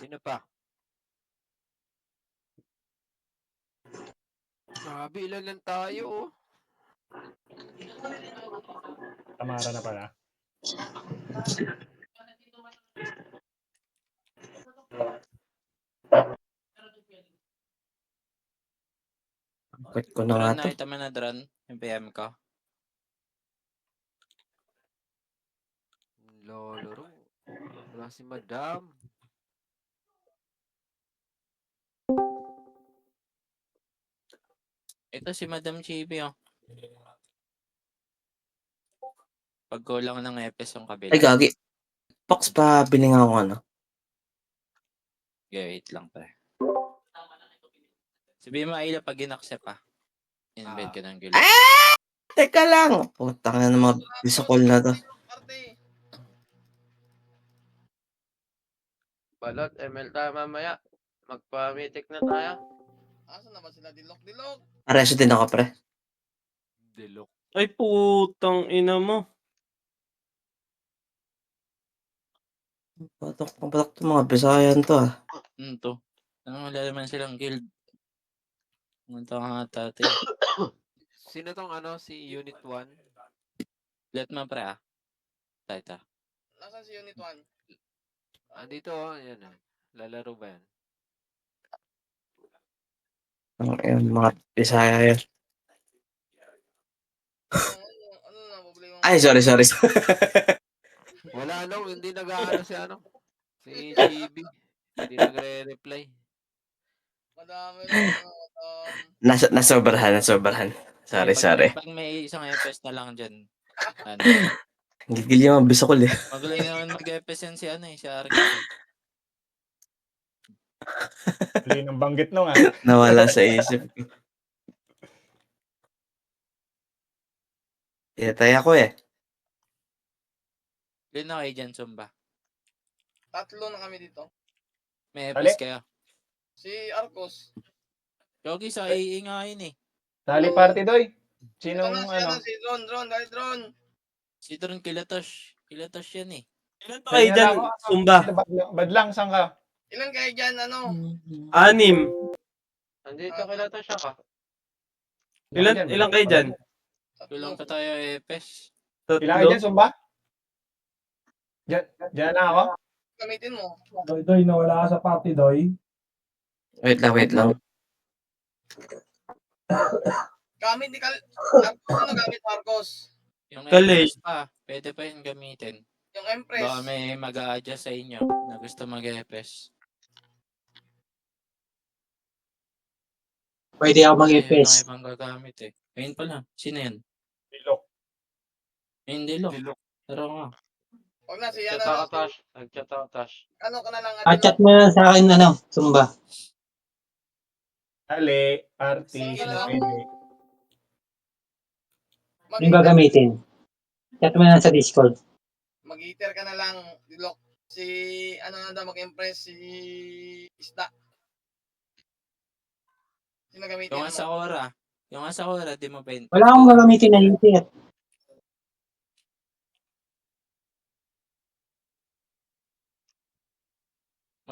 Sino pa? Grabe, ilan lang tayo, oh. Tamara na pala. Quit ko na nga Dron, to. nakita mo na Dron, yung PM ko. Lolo, wala si Madam. Ito si Madam Chibi, oh. Pagkulang ng EPS yung kabila. Ay, gagi. Pox pa, biling ako ano. Okay, wait lang pa. Sabihin mo, Ayla, pag in-accept pa. Invite ka ng gulo. Teka lang. Putang na ng mga bisakol na to. Balot, ML tayo mamaya. Magpa-mythic na tayo. Asa naman sila dilok-dilok? Areso din ako, pre. Dilok. Ay, putang ina mo. Patok to mga Bisayan to ah. To. Ano, wala naman silang guild. Munta ka nga tatay. Sino tong ano, si Unit 1? Let mo, pre, ah. Tayo. Nasaan si Unit 1? Andito, oh. Yan, ah. Lalaro ba yan? Mga Bisaya yun. Ano na, problema mo? Ay, sorry. Wala, no. Hindi nag-aano si ano. Si Chibi. Hindi nagre-reply. Madami lang. Nasobrahan. Sorry. Pag may isang EPS na lang dyan. Ano? Gigil yung mga bisakol eh. Magaling naman mag-EPS yan si ano eh, si Argis. Huli ng banggit nung ah. Nawala sa isip ko. Itay ako eh. Ilan na kayo dyan, Sumba? 3 na kami dito. May Ali? EPS kayo. Si Arcos. Yogi, sa iingayin eh. Sali party doy. Sinong Ito na si, ano? si Dron, dahil Dron. Si Dron Kilatosh. Kilatosh yan eh. Ilan pa kayo dyan, Sumba? Badlang, saan ka? Ilan kayo dyan, ano? 6. Andito kila to siya ka. Ilan kayo dyan? Kulang pa tayo EPS. Ilan kayo dyan, Sumba? Diyan na ako. Gamitin mo. Doy, nawala ka sa party, Doy. Wait lang. Gamit ni Ano gamit Marcos? Yung Kalay. EPS pa, pwede pa yun gamitin. Yung Empress. Baka may mag-a-adjust sa inyo na gusto mag-EPS. Pwede ako Ayun ang mag-EPS. ibang gagamit eh. Ayun pala. Sino yan? Dilok. Hindi lo. Pero nga. Huwag na, si Nagchat ano, ako, Tash. Nagchat ako, Tash. ano ka na lang, Chat mo na sa akin, Sumba. Ali, party, Sige sino lang. pwede? Yung gagamitin. Chat mo na sa Discord. Mag-eater ka na lang, dilok. Si, ano na daw mag-impress, si Isda. Sino gamitin Yung mo? Asakura. Yung Asakura, di mo pa yun. Wala akong gagamitin na heater.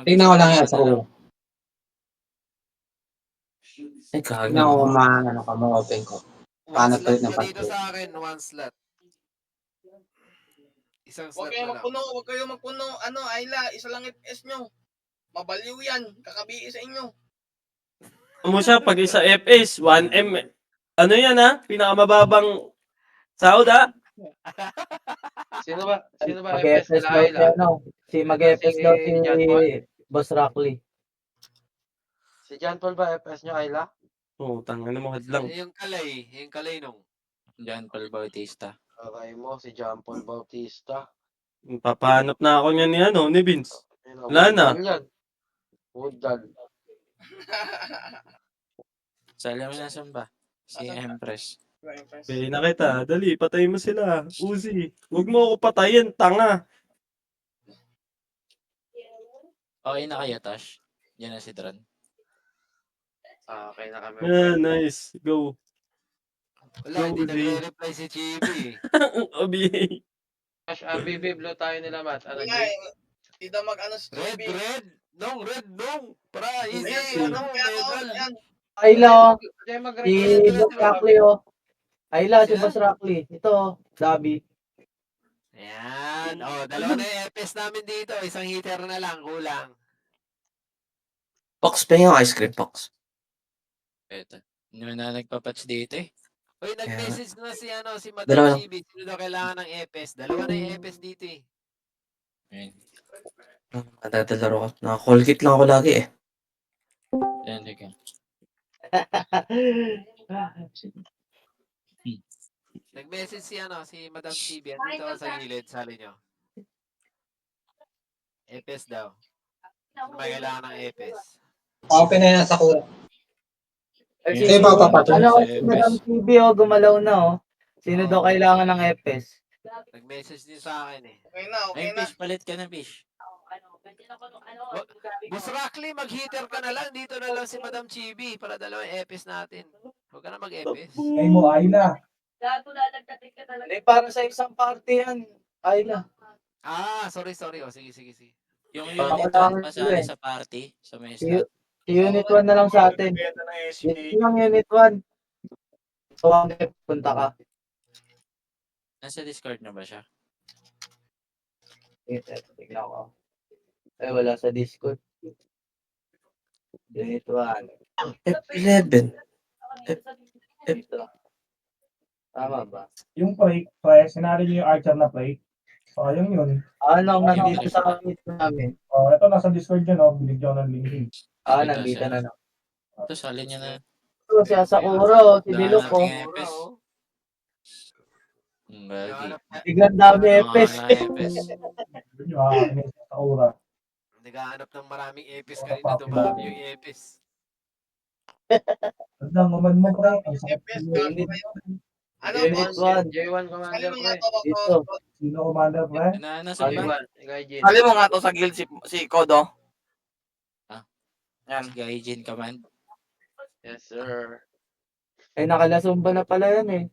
Tingnan ko lang yan sa ulo. Ay, kagagi. Tingnan ko kung ma-open ko. Paano One to slot ng pa dito party? sa akin. 1 slot. Isang Huwag slot kayo na lang. magpuno, huwag kayo magpuno. Ano, Ayla, isa lang FPS nyo. Mabaliw yan, kakabii sa inyo. Mo siya, pag isa FS, 1M. Ano yan ha? Pinakamababang sahod ha? Sino ba FS Mag-EPS nila daw si, Ayla? si mag-EPS daw si John Paul? Boss Rockley. Si John Paul ba FS nyo, Ayla? Tanga na mo, hadlang. Yung kalay nung. John Paul Bautista. Aray mo, si John Paul Bautista. Papahanap na ako niyan ni Vince. Ayun, Wala na. Woodal yan. Woodal. Sali mo na Sumba. Si Empress. Pwede na kita. Dali, patay mo sila. Uzi. Huwag mo ako patayin, tanga. Okay na kayo, Tosh. Yan na si Dron. Okay na kami. Yeah, nice. Go. Wala, hindi Go, nagre-reply si Chibi. OBA. Tash, BB blue tayo nila, Matt. Ano, Hindi nga, hindi daw mag-ano si Red, Chibi. red. Nung, red, nung. Para easy, Ayan, ano, medal. ayan. Ayla, Kaya si mag-represent na Boss sila. Rockley, oh. Ayla, si Sila? Boss Rockley. Ito, Dabi. Ayan. O, dalawa na yung FS namin dito. Isang hitter na lang, kulang. Pox, pengen yung ice cream, Pox. Eto. Hindi mo na nagpapatch dito eh. Uy, nag-message na si, ano, si Madam Dalawa lang. Chibi. Sino daw kailangan ng FS? Dalawa na yung FS dito eh. Ayun. Natatalaro ko. Naka-Colgate lang ako lagi eh. Ayan, teka. Nag-message si, ano, si Madam Chibi. Andito ako sa gilid, sali nyo. FS daw. Sino ba kailangan ng FS? Open na yan sa kuha. Eh, Ayun, Sino ba papatay? Ano, sa si FS. Madam TV, oh, gumalaw na, oh. Sino daw kailangan ng EPS? Nag-message din sa akin eh. Okay na, okay Ay, na. fish, palit ka na, fish. Boss Rockley, mag-hitter ka na lang. Dito na lang si Madam Chibi para dalawang FS natin. Huwag ka na mag-FS. Ay mo, Ayla. Hindi, para sa isang party yan. Ayla. Ah, sorry. O, sige. Yung Baka unit kailangan 1 pasali eh. sa party, sa may Si, slot. si Unit 1 na lang sa atin. Benta na SK. Yung Unit 1. So, punta ka. Nasa Discord na ba siya? Tignan ko. Ay, wala sa Discord. Unit 1. F11. Ito. Tama ba? Yung plate, sinari niyo yung Archer na plate. Sayang yun. Ano, Yung nandito Discord. sa unit namin. Oh, ito nasa Discord yun, oh. Binigyan ko ng link. Nandito na. Ito, salin niya na. Ito, si Asakura, si Dilok, oh. Nating FS. Bagi. Naghahanap Biglang dami EPS. FS. Yun yung akin sa aura. ng maraming FS kanina. Dumami yung FS. Tandang uman mo, pre. Ang sakit FPS, yun. gago kayo. Ano, Unit boss? 1. J1 Commander, Alin mo pre. nga to, Dito. Sino commander, pre? Nasa Ano? ba? J1, Gaijin. Sali mo nga to sa guild si Kodo. Ah. Yan. Gaijin Command. Yes, sir. Ay, nakalasumba na pala yan eh.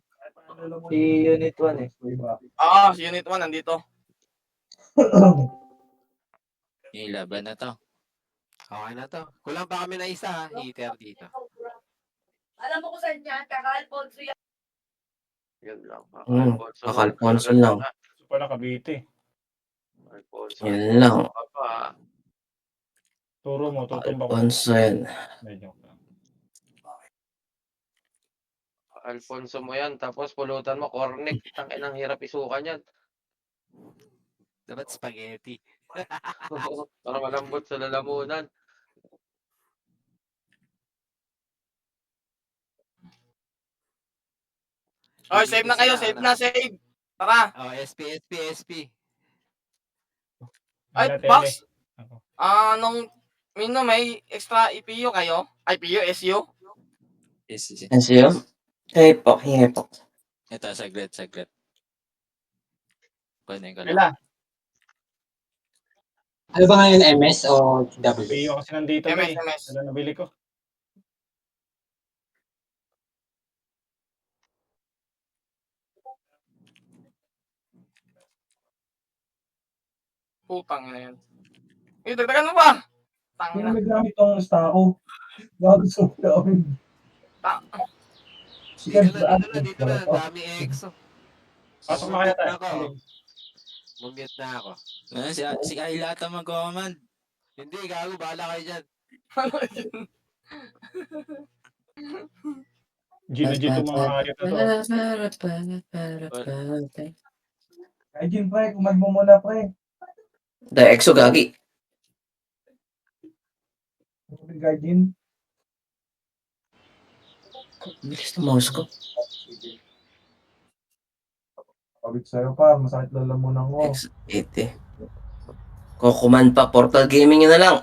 Si Unit 1 eh. Si Unit 1 nandito. Yung laban na to. Okay na to. Kulang pa kami na isa ha. Hitter dito. Alam mo kung saan yan, kaka-Alfonso yan. Yun lang. Kaka-Alfonso lang. Super na Cavite. Alfonso. Yun lang. Papa. Turo mo, tutumba ko. Alfonso yan. Medyo. Alfonso mo yan. Tapos pulutan mo, cornic. Tangin ang hirap isukan yan. Dapat spaghetti. Para malambot sa lalamunan. Oh, save na kayo, save na, save. Tara. Oh, SP. Ay, Tele. box. Ako. Mino, may extra EPU kayo? IPU, SU? Yes. Yan siya. Hey, Pox. Hingi, Pox. Ito, saglit. Kunin ko lang. Kailan? Ano ba ngayon, MS o W? Piyo kasi nandito na eh. MS. Kailan nabili ko? Putang na yan. Dagdagan mo ba? Hindi Tangina. na nagamit tong stako. Gago sa gawin. Dito na. Dami EXO. Pasok na kaya tayo. Mumute na ako. Si Ayla ata mag-command. Hindi, gago. Bahala kayo dyan. Gino mga ayot na to. Ay, Jim, pre, kumag mo muna, pre. The Exo Gagi. Guardian. Bilis na mouse ko. Pabit sa'yo pa, masakit lalamunan ko. X80. Kukuman pa. Portal Gaming yun na lang.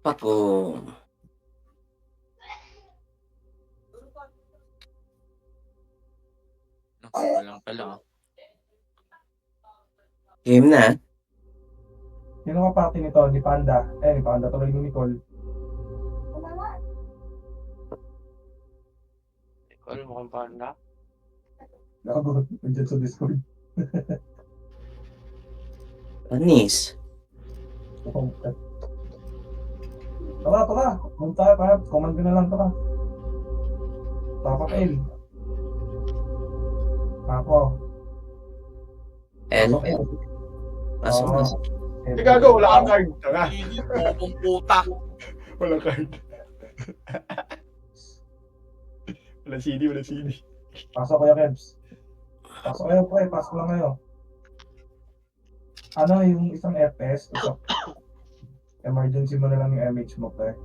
Papo. Walang pala. Game na. Sino ka party nito? Ni Panda. Ni Panda tuloy ni Nicole. mukhang panda. Nakagulat nandiyan sa Discord. Anis. Tara. Punta tayo. Command ka na lang, tara. Tapak L. Ako. L. Tapak L. Pasok na. Gago, wala kang card. Tara. Bobong puta. Wala card. Wala CD. Pasok kayo, Kebs. Pasok kayo, pre. Pasok lang kayo. Ano yung isang FPS? Emergency mo na lang yung MH mo, pre.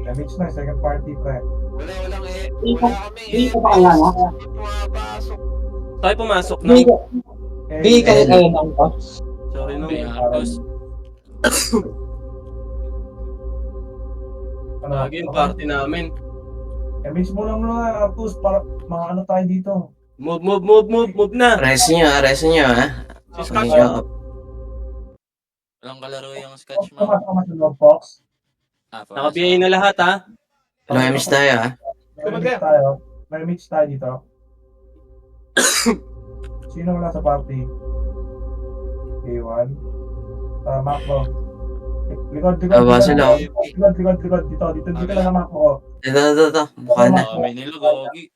MH na, second party, pre. Walang Hindi ko- wala kami hindi ko pa kaya, no? Pumapasok. Tayo pumasok na. Bigay kayo kayo ng to. Sorry no. Tapos, Ano, Lagi yung party namin. MH mo lang muna, Arcus, para mga ano tayo dito. Move na. Rest nyo, ha. Si Okay, Scotch. up. walang kalaro yung sketch mo. Pumasok ka sa loob, Fox. Naka-BA na lahat ha. Walang miss tayo, ha. May MH tayo dito. Sino wala sa party? K1. Macro. Likod. Aba sila, oh. Likod. Dito lang ang macro. Ito. Mukha na. May nilugogi.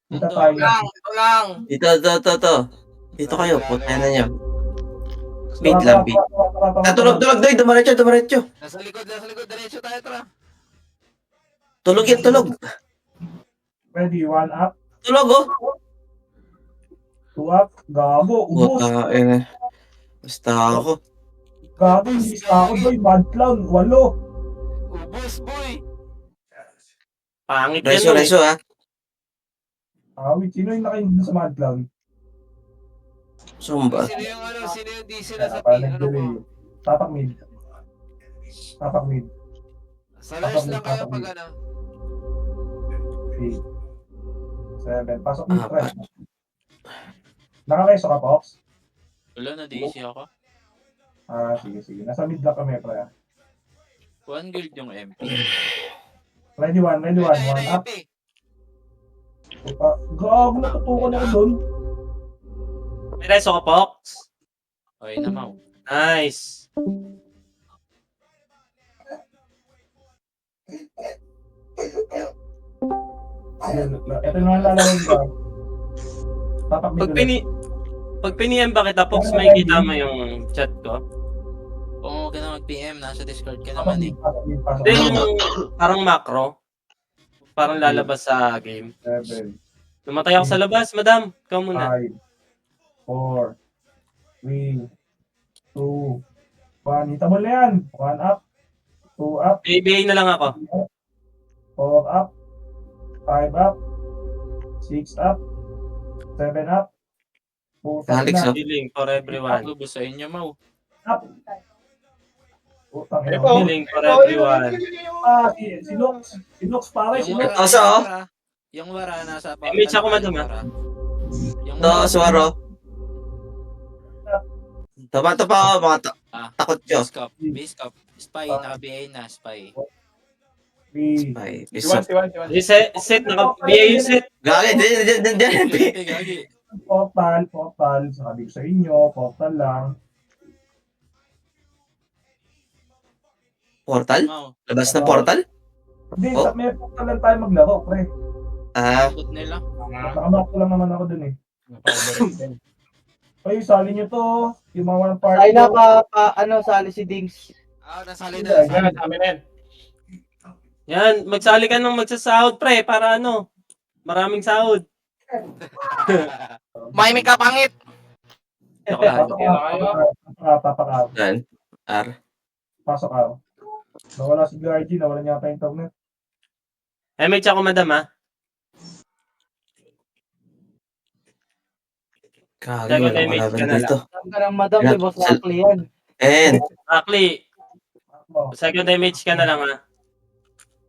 Dito tayo. Ito lang. Dito. Dito kayo, puta na nyo. Speed lang, beat. Tulog, doy. Dumaretso. Nasa likod, diretso tayo, tara. Tulog. Ready, 1 up, Tulog, oh. 2 up. Gago, ubos. Puta, basta ako. Gago, hindi ako doy. Bad clown, 8. Ubus, boy. Pangit yan. Reso, ha. Wait, sino yung nakainin sa Mad Clown? Sumba. Sino yung DC na sa Parang ano mo? nag-delay. Tapak mid. Sa last lang kayo pag ano. 3, 7. Pasok mid, Ah, pre. Nakareso ka, Pops? Wala na, DC ako. Sige. Nasa mid lang kami, pre. One guild yung MP. Ready, 1 up. Gago, natutukan ako doon. May reso ka, Pox. Okay na, Mau. Nice. Ito na lang lalawin ko. Tapak mid ulit. Pag piniem ba kita, Pox, may kita mo yung chat ko. Kung huwag ka na mag-PM, nasa Discord ka naman eh. Pasok Hindi, mid. yung parang macro. Parang lalabas sa game. 7, Lumatay ako sa labas, madam. Ikaw muna. 5, 4, 3, 2, 1. Hita mo na yan. 1 up, 2 up, BA na lang ako. 4 up, 5 up, 6 up, 7 up, Alex, oh. Healing for everyone. Lubos sa inyo, Mau. up. Putang ina. Healing for everyone. Si Nox pare, si Nox. Asa, oh. Yung wara nasa Image ako, madam, ha? Yung Ito, Suwaro. Tama pa ako, mga takot nyo. Base cup. Spy, naka-BA na, Spy. 3, Ay, isa. Set, naka-BA yung set. Gagi, dyan. Gagi. portal. Sabi ko sa inyo, portal lang. Portal? Mau. Labas na portal? Hindi, Oh. may portal lang tayo maglaro, pre. Takot nila. Nakamark lang naman ako dun eh. Ay, sali nyo to. Yung mga walang party. Ay na sali si Dings. Nasali na. Yan, magsali ka nung magsasahod, pre, para ano, maraming sahod. May kapangit. Joke lang. Tapak out. Yan. R. Pasok out. Nawala si Gargy, nawala niya pa internet. MH ako, madam, ha? Gagi, Second wala image ka laban na dito. Alam ka ng madam, di boss Akli yan. And, Actually, Makbo. second image ka na lang, ha?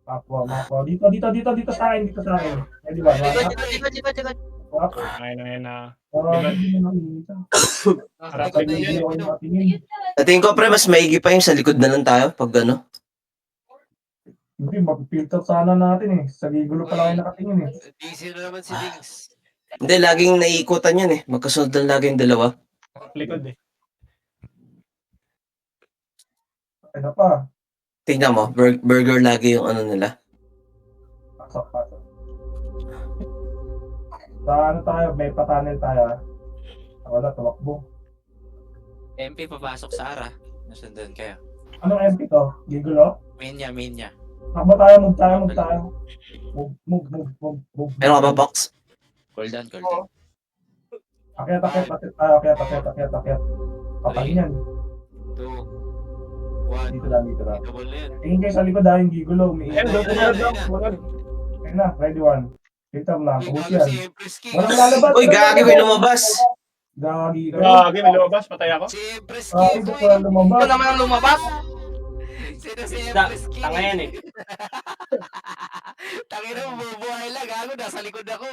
Makbo. Dito sa akin. Ready ba? Dito. Nasa likod na yun. tingin ko, pre, mas maigi pa yung sa likod na lang tayo pag ano. Hindi, mag-filter sana natin eh. Sa Gigulo pala kayo nakatingin eh. DC na naman si Dings. Hindi, laging naiikutan yun eh. Magkasunod na lagi yung dalawa. Likod eh. Ano pa? Tingnan mo, burger lagi yung ano nila. Pasok. Sa ano tayo, may pa-tunnel tayo ah. Wala, tumakbo. MP papasok sa ara. Nasundan kayo. Anong MP to? Gigulo? Main niya. Takbo tayo, move tayo. Move. Meron ka ba, Box? Cool down. Akyat tayo. Papahin yan. 2, 1. Dito lang. Double na yan. Tingin kayo sa likod dahil yung Gigulo. Ayun, doon lang. Ayun na, ready one. Filter lang, King, ubus ano yan. si Empress King? Walang lalabas. Uy, gagi, may lumabas. Gagi kayo. Gagi, may lumabas. Patay ako. Si Empress Ah, King. ito boy. pala lumabas. Ito naman ang lumabas. Sino si Da, Empress King? tanga yan eh. Tangina mo, bubuhay lang. Gago, nasa likod ako.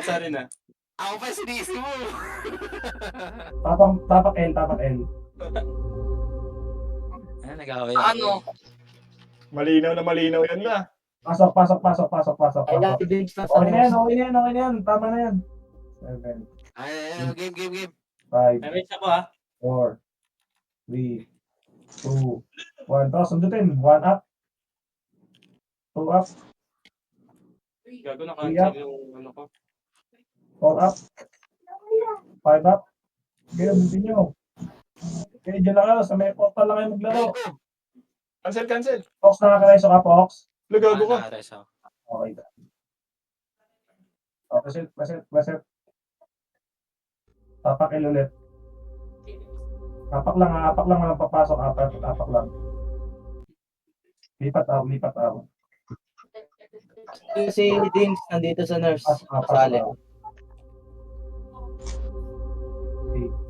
Sorry na. Ako pa sinisi mo. Tapak L. Ano nag-away? Ano? Malinaw na malinaw yan na. Pasok. Ay, lati Diggs na Okay na yan. Tama na yan. 7, Ay, game. 5, May miss ako ha. 4, 3, 2, 1. Tapos sundutin. 1 up. 2 up. Gago na cancel yung ano ko. 4 up. 5 up. Okay, ubusin nyo. Okay, dyan lang kayo. Sa may portal lang kayo maglaro. Cancel. Fox, nakakareso ka, Fox? Lugago ko. Okay. Okay, pasit. Tapak L ulit. Apak lang, walang papasok. Apak lang. Lipat out. Si Diggs nandito sa nurse. Pasok. Sali.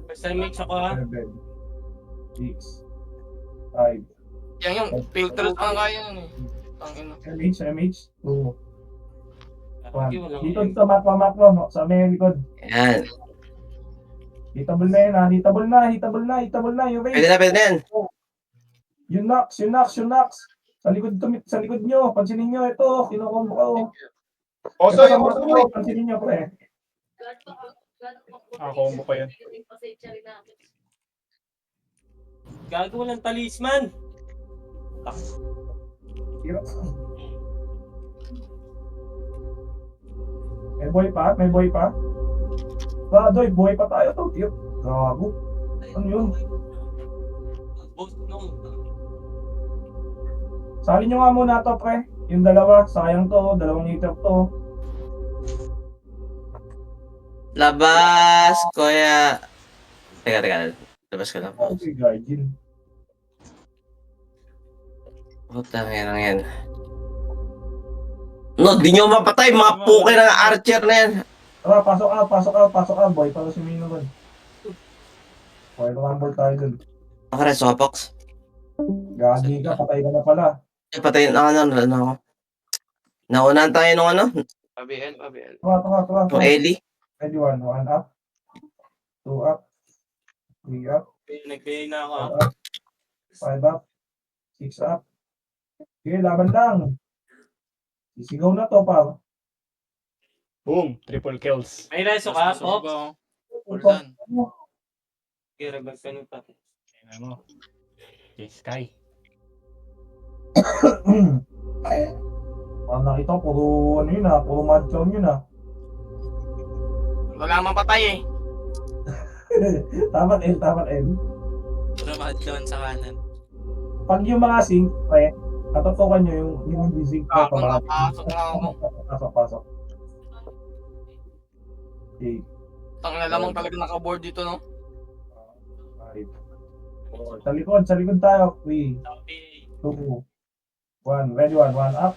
Basta mix ako ha. 7, 6, 5, Yan yung filter ang kaya yun eh. Tangina. MH, 2, 1. Walang Dito sa makro, sa may likod. Yan. Hitable na yun ha. Hitable na. Yung Pwede range. na yan. Yung knocks. Sa likod nyo. Pansinin nyo ito. Kinukombo ko. Oso Ito sa yung makro, oso. pansinin nyo, pre. Combo pa yan. Gago walang talisman. May boy pa? Doy, buhay pa tayo to. Tiyok. Gago. Ano yun? Salin nyo nga muna to, pre. Yung dalawa, sayang to. 2 meter to. Labas, kuya. Teka. Labas ko lang. Okay, guardian. Puta, yan. No, di nyo mapatay. Mga puke ng archer na yan. Tara, pasok out. Boy, para si Mino dun. Okay, lumambol tayo dun. Nakareso ka, Pox. Gagi ka, patay ka na pala. Patayin na ako. Naunahan tayo nung ano? Pabiel. Tara. Nung Ellie. Ready, 1 up. 2 up. 3 up. Nagbigay na ako ha. 4 up. 5 up. 6 up. Okay, laban lang. Sisigaw na to, pal. Boom. Triple kills. May reso ka, Pops? Cool down. Kira ba ka nito? Tingnan mo. Sky. Nakita ko, puro madclown yun ha. Wala mang patay eh. Tapat L. Pero madlon sa kanan. Pag yung mga sync, pre, katotokan nyo yung sync na Ako napasok na ako. Pasok. Okay. Tangina lamang talaga naka-board dito no. 5, 4. Sa likod tayo. 3, 2, 1. Ready, 1 up.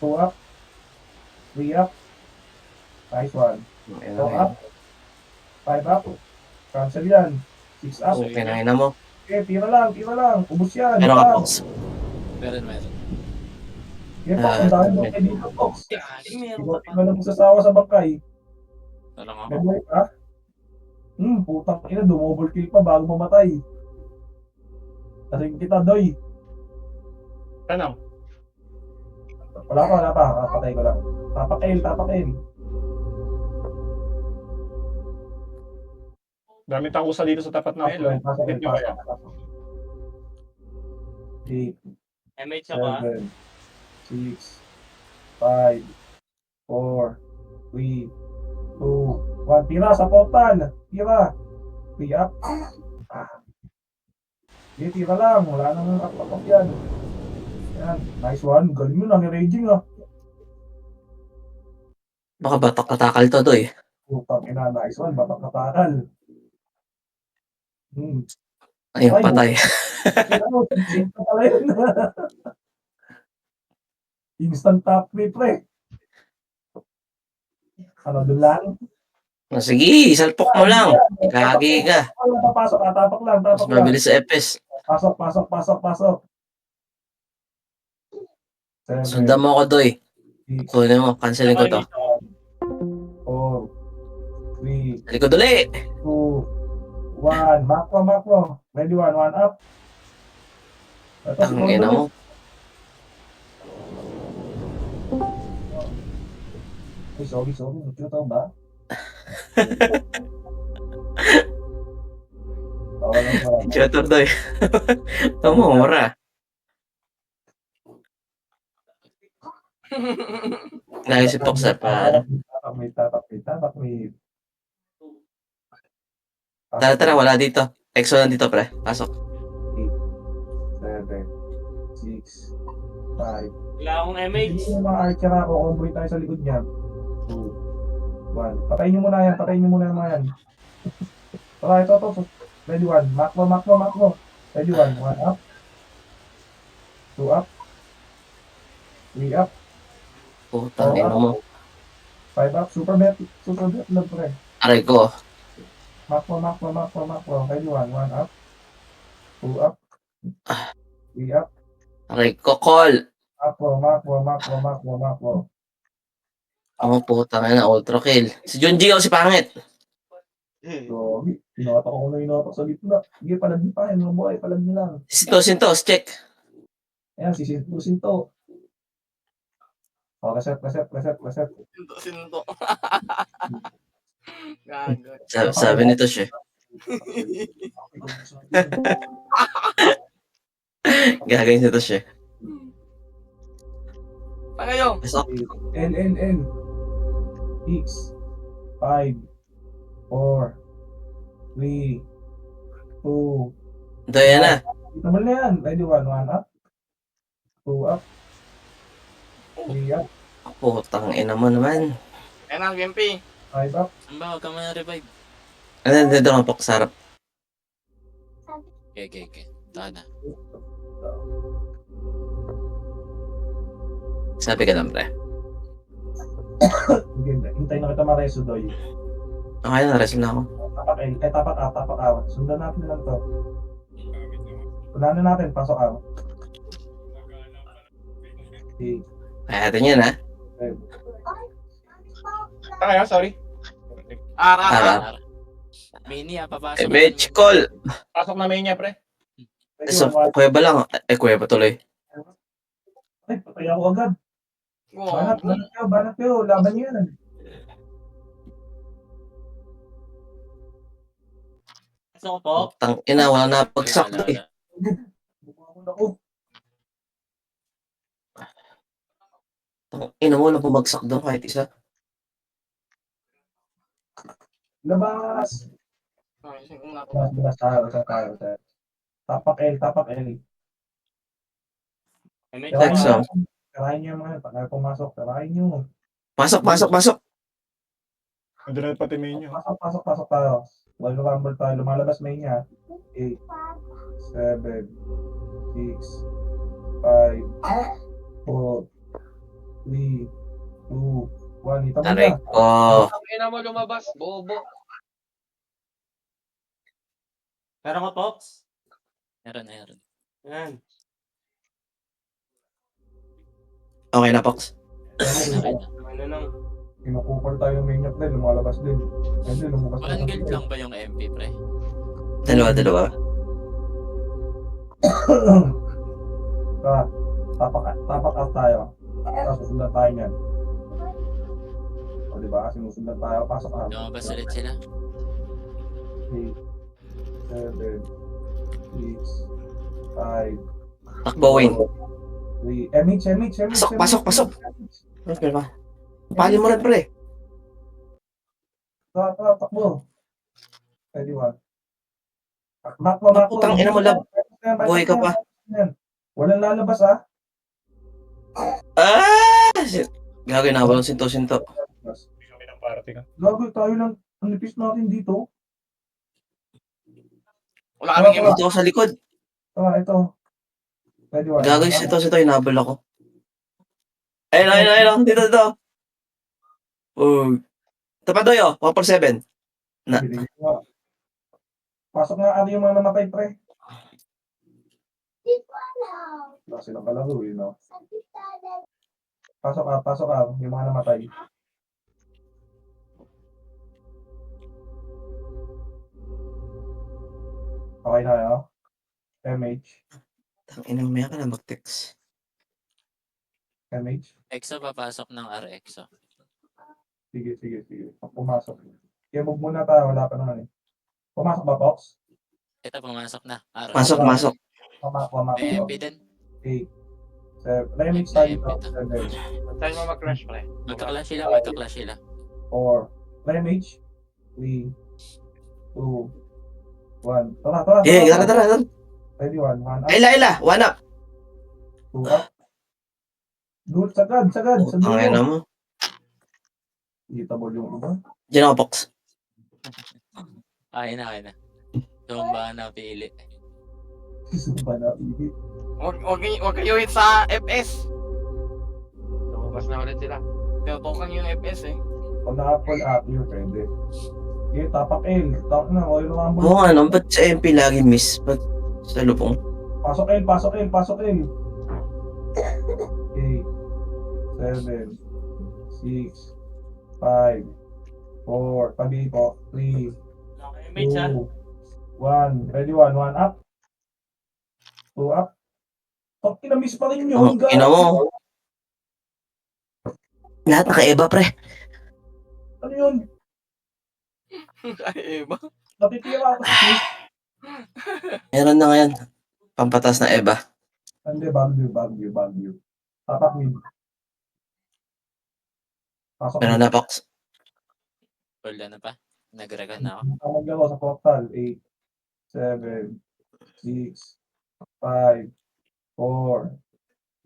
2 up. 3 up. Nice one. 4 up. 5 up. Cancel yan. 6 up. Okay, nangina mo. Okay, tira lang. Ubus yan. Meron ka, Pox. Meron. Okay, Fox, ang dami mo kayo dito, Fox. Meron Ikaw na magsasawa sa bangkay. Meron ako. May buhay ka? Putang ina, dumobble kill pa bago mamatay. Taring kita, Doy. Ano? Wala pa. Patay ko lang. Tapak L. Gamit ang usa dito sa tapat ng L. Pasok L. Hit nyo kaya? 8, MH ako ah. 7, 6, 5, 4, 3, 2, 1. Tira sa portal. Tira. Free up. Sige, tira lang. Wala nang nakapapap yan. Yan. Nice one. Galing yun. Ang raging ah. Baka batak-katakal to, Doy. Putang ina. Nice one. Batak na takal. Ayun, Ay, patay. Ano? Instant pala yun. Instant top 3, pre. Ano, doon lang? Sige, salpok mo lang. Gagi ka. Papasok, tapak lang. Mas mabilis sa FS. Pasok. 7, Sundan mo ako, Doy. Kunin mo, cancelin ko to. 4, 3, Likod ulit. 2, 1. Makro. Ready, 1 up. Ito, Ang ina mo. Sorry. Ito to ba? Chatter, Doy. Tumura. Lagi si Pok sa para. Tapak may. Tara, wala dito. Exo lang dito, pre. Pasok. 7, 6, 5. Wala akong MH. Hindi yung mga archer ako, convoy tayo sa likod niyan. 2, 1. Patayin nyo muna yung mga yan. Tara, ito. Ready, 1. Makro. Ready, 1 up. 2 up. 3 up. Putang ina mo. 5 up. Super bet lang, pre. Aray ko. Makro. Ready, 1 up. 2 up. 3 up. Aray ko, call. Makro. Ako, putang ina, ultra kill. Si Junji o si Pangit. So, inotok sa gitna. Sige, palagin pa yan, mga boy. Palagin lang. Sintos, check. Ayan, sisintusin to. Reset. Sinto. Gago. Sabi nito siya. Gagawin nito siya. Pa kayo. Pasok. N. 6, 5, 4, 3, 2. Doy, yan na. Dito mo na yan. Ready, 1 up. 2 up. 3 up. Putang ina mo naman. Ayan na, BMP. 5 up. Saan ba? Huwag ka revive. Ano, dito ka po sa harap. Okay. Tana. Sabi ka lang, pre. Hintay na kita mareso, Doy. Okay na, rest na ako. Tapak out. Sundan natin lang to. Punahan natin, pasok out. Okay. Kaya natin yan, ha? Kaya, sorry. Ara. Mini papasok. Bitch, call. Pasok na main niya, pre. So, kuweba lang. Kuweba tuloy. Ay, patay ako agad. Wow. Banat kayo. Laban niyo yan. Pasok ko po. Tang ina, wala na pagsak, Doy. Tang ina mo, walang bumagsak doon kahit isa. Labas! Labas tayo. Tapak L. MH Text, ako. Karahin niyo yung mga pag pumasok. Karahin niyo. Pasok. Andun na pati main niyo. Pasok tayo. While rumble tayo, lumalabas main niya. 8, 7, 6, 5, 4, 3, 2, 1. Ito mo Aray na. ko. Ang ina mo lumabas, bobo. Meron ka, Pops? Meron. Yan. Okay na, Pox. Ano lang. Kinukupal tayo yung main niya, pre. Lumalabas din. Ayun, lumabas Walang guild lang ba yung MP, pre? Dalawa. Tapak out tayo. Tapos susundan tayo niyan. O diba? Sinusundan tayo. Pasok out. Lumabas ulit sila. 8, 7, 6, 5, Takbo, Wayne. 3. MH. Pasok. Okay ba? Pali mo rin, pre. Takbo. Ready, one. Maklo. Putang ina mo, lab. Buhay ka pa. Walang lalabas, ah. Shit. Gagawin na ba ng sinto-sinto? Gagawin tayo lang. Ang nipis natin dito. Wala kaming Wala. Dito ako sa likod. Ito. Ready, one. Gagawin sinto-sinto, hinabol ako. Ayun. Dito. Ito pa doyo, 147. Na. Pasok nga ano yung mga namatay, pre. Wala silang kalaro, no? Pasok ka, yung mga namatay. Okay na, no? MH. Tangina mo, maya ka na mag-text. MH. EXO papasok ng RXO. Sige. Pumasok. Kaya move muna tayo, wala pa naman eh. Pumasok ba, Fox? Ito, pumasok na. Masok. Pumasok. May MP din. 8, 7. MH tayo dito. 7, Antayin mo mag-crash, pre. Magka-clash sila. 4. MH. 3, 2, 1. Tara. Tara. Ready, 1 up. Ila. 1 up. 2 up. Dude, sagad. Sa Tangina dulo. mo. Hitable yung iba. Diyan ako, Pox. Ayun na. Tumba na pili. Sumpa na pili. Huwag kayo hit sa FS. Lumabas na ulit sila. Tutukan yung FS eh. Kung naka-pull up, yun, pwede. Okay, tapak L. Tapak na, oil rumble. Oo nga, no? Ba't sa MP lagi miss? Ba't sa lupong? Pasok L. Okay. 7, 6, 5, 4, tabi po, 3, 2, 1. Ready, 1 up. 2 up. Pag kinamiss pa rin yun, Ina mo. Lahat naka-eba, pre. ano yun? Ay, ba? Natitira ako sa sis. Meron na ngayon. Pampatas na eba. Hindi, Baguio. Tapak mid. Pasok Meron na, Pox. Wala na pa. Nag-regan na ako. Ang maglaro sa portal, 8, 7, 6, 5, 4,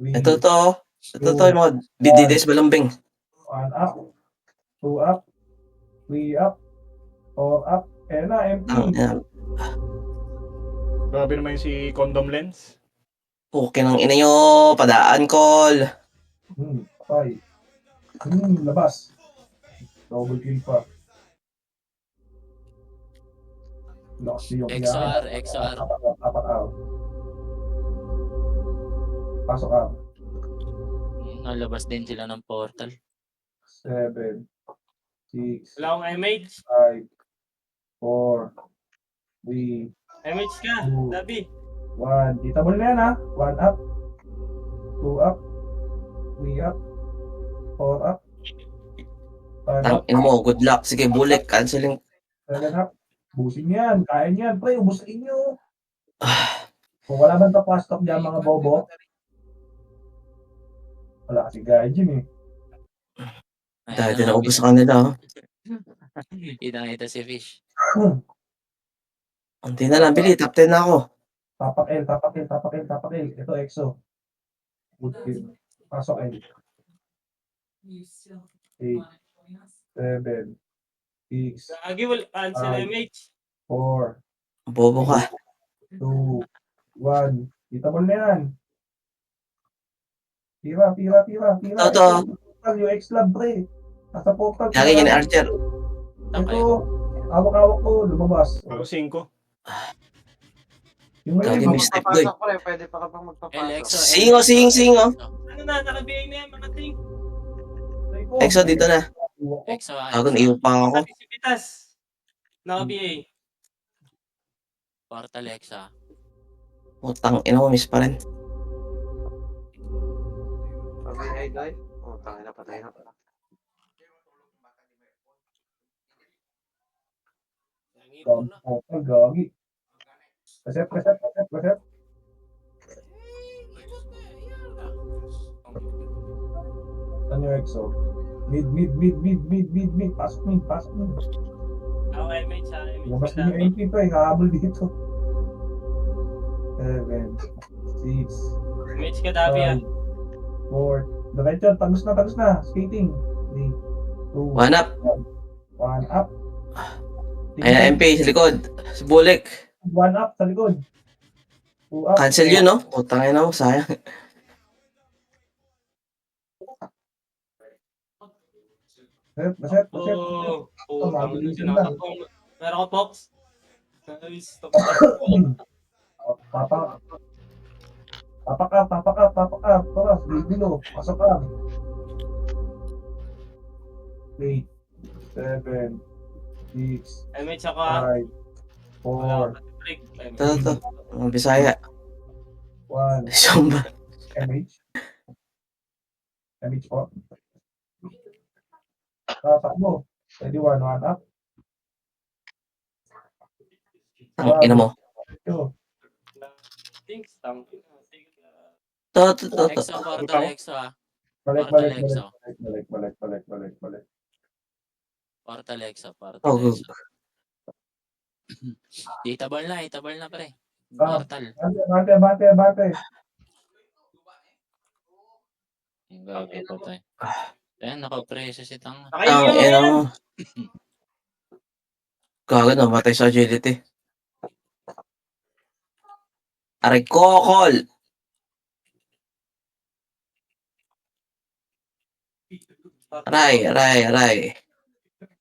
3, Ito yung mga didides balambing. 1 up, 2 up, 3 up, 4 up, na, empty. Grabe naman yung si Condom Lens. Okay nang ina nyo. Padaan, call. Patay. Labas. Double kill pa. Lakas yung XR. Apat out. Pasok out. Nalabas din sila ng portal. 7, 6, Wala akong MH. 5, 4, 3, MH ka, Dabi. 1. Kita mo na yan, ha? 1 up, 2 up, 3 up, 4 up, 5 up, Ina mo, good luck. Sige, bulik. Canceling. 7 up. Busin yan. Kaya niyan, pre. Ubusin nyo. Kung wala man ito fast stop dyan, mga bobo. Wala kasi guardian eh. Dahil din naubos sa kanila. Ita si Fish. Unti na lang, Bili. Top 10 na ako. Tapak L. Ito, EXO. Good kill. Pasok L. 8, 7, 6, Agi, wala. Cancel MH. 4, Bobo ka. 2, 1. Kita mo na yan. Tira. Ito. Yung X-Lab, pre. Nasa portal. Lagi yun, Archer. Ito. Hawak-hawak ko. Lumabas. Ako 5. Yung Lagi ngayon, may step, boy. Magpapasok, pre. Pwede pa ka pang magpapasok. Singo. Ano na, naka-BA na yan, mga ting. Exo, dito na. EXO. Ako, naiyo pa ako. Sabi si Pitas. Naka-BA. Portal EXO. Putang ina mo, miss pa rin. Pabingay, Doy. Oh, tangin na, patay na pala. Gagi. Reset. Ano yung EXO? Mid. Pasok mid. Ako, MH ha. Lumabas din yung MP pa eh. Hahabol dito. 7, 6, MH ka, Dabi ha. 4. Diretso. Tagos na. Skating. 3, 2, One up. 1 up. Ayan, MP sa likod. Si Bulik. 1 up sa likod. 2 up. Cancel yun, no? Putang ina mo, sayang. Reset. Putang ina, sinakatong. Meron ko, Pox. Nice. Tapak up. Tara, bilo. Pasok ka. 8, 7, 6, MH ako ha. 5, Wala 4, ka break. Ito. Mga Bisaya. 1. Sumba. MH po. Tatakbo. Ready, 1 up. Ang ina mo. 2. Thanks, tang. To. Exo, portal exo ah. Balik. Portal exo. Portal exo, portal Oh, exo. Itabal na pre. Portal. Bante. Yung gabi pa tayo. Ayan, nakapreso si Tang. Ang ina mo. Gago, namatay sa agility. Aray, kokol! Aray.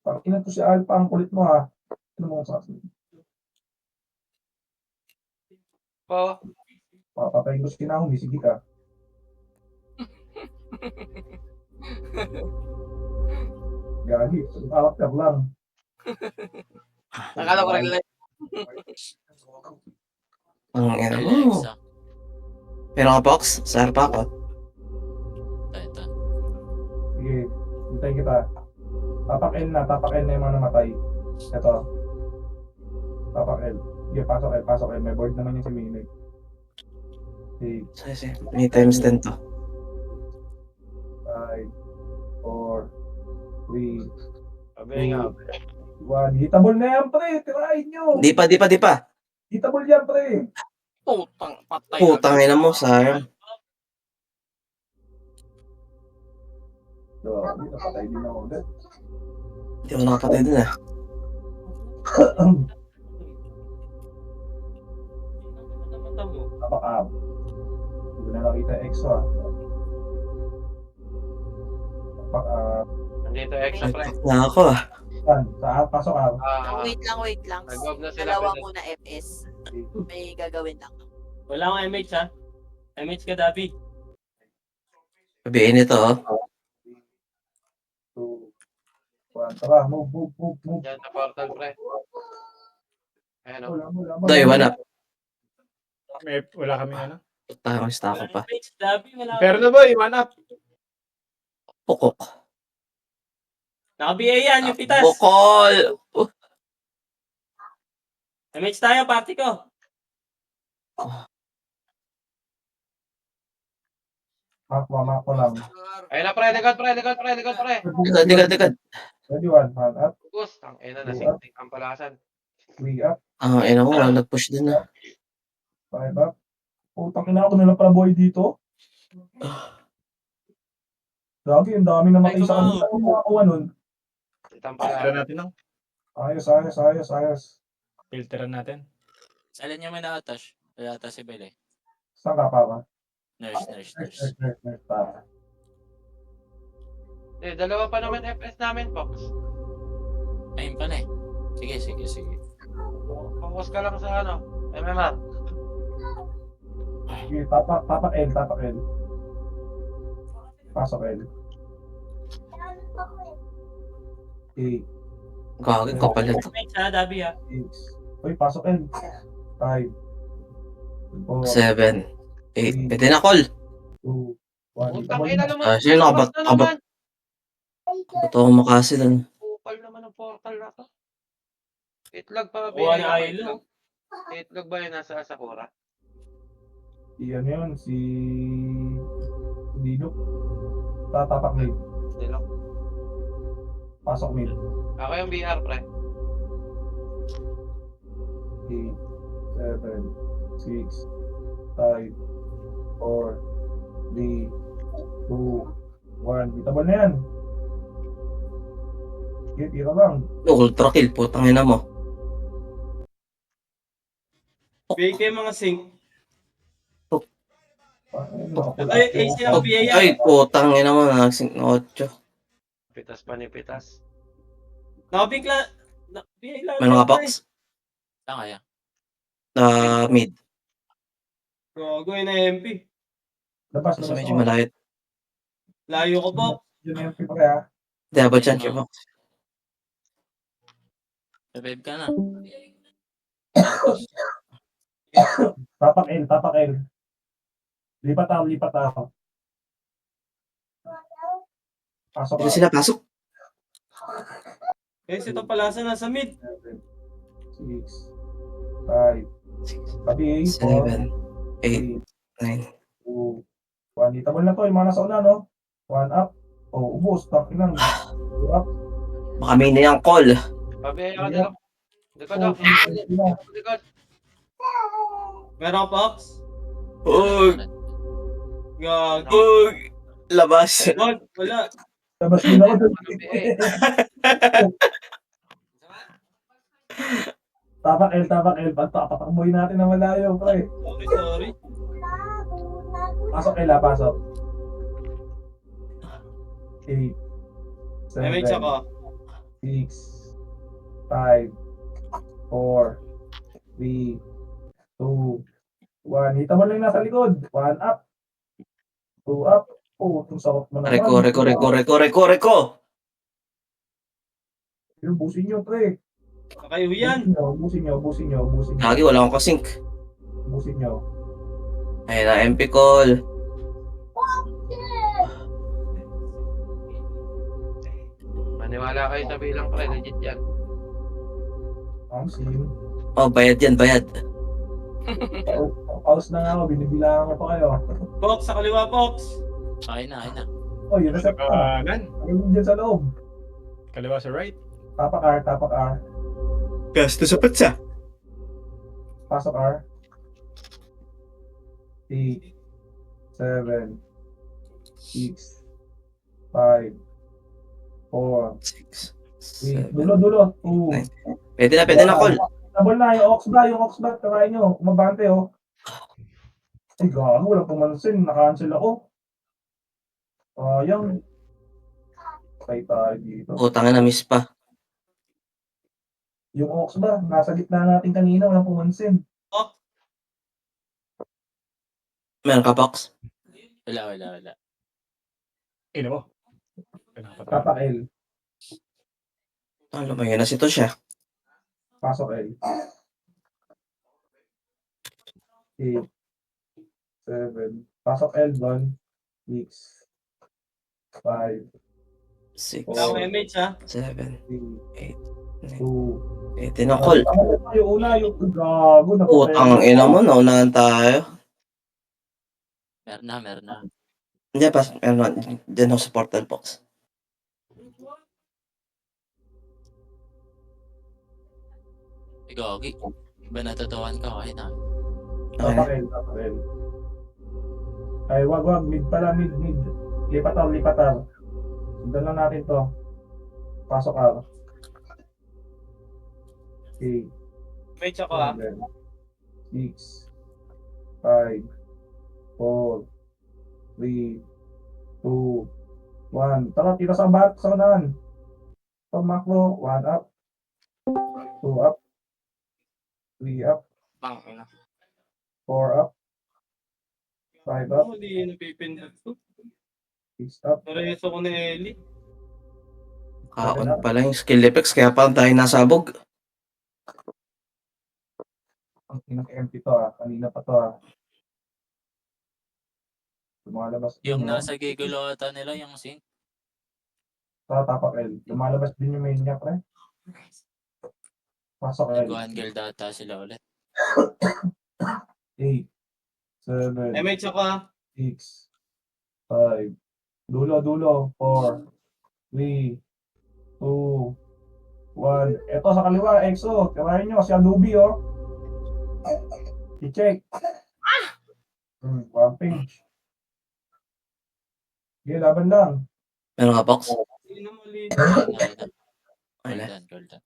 Parang ina to si Alpha, ang kulit mo ha. Ano mo sa akin? Po. Papatayin ko si Kinahong, sige ka. Gagi, alak ka lang. Nakala ko rin live. Ang ina mo. Exo. Pero ka, Pox? Sar pa ako. Ito. Sige, hintay kita. Tapak L na yung mga namatay. Ito. Tapak L. Sige, pasok L. May board naman yung si Minoy. Sige. May times 10 to. 5, 4, 3, Pabingay. 1. Hitable na yan, pre. Tirahin nyo. Di pa. Hitable yan, pre. Putang patay. Putang ina mo, sayang. So, napatay din ako ulit. Hindi ako nakapatay dun ah. Tapak up. Hindi ko na nakita yung EXO ha. Tapak up. Nandito extra pre. Na ako ah. Saan? Pasok up. Wait lang. Nag-off na sila. Dalawa Pwede. muna FS. May gagawin lang. Wala akong MH ha. MH ka, Dabi. Sabihin ito oh. 2, 1. Tara, move. Yan na portal pre. Ayan o. Wala. Doy, one up. Wala kami ano. Basta ako pa. MH, Dabi, wala Pero na boy, 1 up. Pukok. Naka-BA yan, yung pitas. Bukol! MH tayo, party ko. Map ko lang. Ayun na pre. Likod pre. Dekat. Ready, 1 up. Bus. Ang ina na sintik ang palasan. 3 up. Ang ina mo, walang nag-push dun ah. 5 up. Putang ina ako nila pala boy dito. Gagi, ang dami namatay sa kanila. Ano makakuha nun? Itang Filteran palasan. natin no? Ayos. Filteran natin. Alin niya may na-attach? Wala ata si Bele. Saan ka pa ba? Nurse. Nurse. Para. Dalawa pa naman FS namin, Fox. Ayun pala eh. Sige. Focus ka lang sa ano. MMR. Sige, tapak L. Pasok L. Okay. Gagawin ko pala ito. MH ha, Dabi ha. 6. Uy, pasok L. 5, 4, 7, 8. Pwede na, call. 2, 1. Putang ina naman. Ah, sino Labas na naman. Totoo makasi dun. Kupal naman ang portal na to. Itlog pa ba? Kuha ni Itlog? Ailo. Itlog ba yun nasa Sakura? Si ano yun, si Dino. Tatapak mid. Dilok. Pasok mid. Ako yung BR, pre. 8, 7, 6, 5, 4, 3, 2, 1. Bitabal na yan. Sige, tira lang. Ultra kill, putang ina mo. Bigay kayo mga sync. Nakapula. Ay, AC ang PA yan. Ay, putang ina mo, nagsing na 8. Pitas pa ni pitas. Nakabigla. PA lang. May mga box? Saan kaya? Mid. Gago yun na MP. Labas, Kasi labas. medyo malayo. Layo ko po. Yun na yung pipa kaya. Hindi, abot yan, siya box. Revive ka na. Tapak L, tapak L. Lipat ako, lipat ako. Pasok Hindi ako. sila pasok. Eh, si Topalasa nasa mid. 7, 6, 5, tabi 7, 8, 8, 9. 2, 1. Itabal na to, yung mga nasa una, no? 1 up. Oh, ubos. Tapos lang. 2 up. Baka may na yung call. Pabihay ka dilok. Likod ako. Likod. Meron ka box? Uy! Gago. Uy! Labas. Wag, wala. Labas din ako. Tapak L, tapak L. Patakboy natin na malayo, pre. Sorry. Pasok L, pasok. 8, May 7, ako. 6, 5, 4, 3, 2, 1. Hita mo lang yung nasa likod. 1 up. 2 up. Oh, itong sakot mo naman. Reko. Busin nyo, pre. Kakayo yan. Busin nyo. Lagi, wala akong kasync. Busin nyo. Ayun na, MP call. Maniwala kayo sa bilang, pre. Legit yan. Sim. Oh, bayad yan, bayad. Pause na nga ako. Binibilangan ko pa kayo. Box, sa kaliwa box. Ayun na. Oh, yun na sa Kanan. Ayun dyan sa loob. Kaliwa sa right. Tapak R, tapak R. Gasto sa patsa. Pasok R. 8, 7, 6, 5, 4, 3. 6, 7. Dulo. 2. Pwede na, call. Tabol na yung Oxbat. Kakain nyo. Umabante, oh. Ay, gago. Walang pumansin. Nakancel ako. Sayang. Patay tayo dito. Putang na, miss pa. Yung Oxbat, nasa gitna natin kanina. Walang pumansin. Meron ka box? Wala. Ino mo. Tapak L. Lumayo na si Tosha. Pasok L. 8, 7. Pasok L doon. 6, 5, 6, Wala akong MH ha. 7, 3, 8, 2. Pwede na, call. Yung una, yung gago. Putang ina mo, naunahan tayo. Meron na. Hindi, meron. Diyan ako sa portal box. Gogi. Ba natutuwan ka? Okay na. Okay. Tapak L. Ay, wag. Mid pala, mid. Lipat ako. Sundan lang natin to. Pasok ako. 8, MH ako ha. 7, 6, 5, 4, 3, 2, 1. Tara, tira sa unahan. Pag macro, 1 up. 2 up. 3 up. Bang, ina. 4 up. 5 up. Hindi yun napipindot ko. 6 up. Nareso ko na Eli. Kaon pala yung skill effects, kaya pa tayo nasabog. Ang empty to kanina pa to Lumalabas Yung din, no? nasa gigulo ata nila, yung sync. Tapak L. Lumalabas din yung main niya, pre. Pasok L. Nag-1 data sila ulit. 8, 7, MH ako ah. 6, 5, dulo, 4, 3, 2, 1. Ito sa kaliwa, EXO. Tirahin nyo, si Adobe, oh. I-check. One page. Sige, laban lang. Meron ka, Pox? Ayun na. Golden.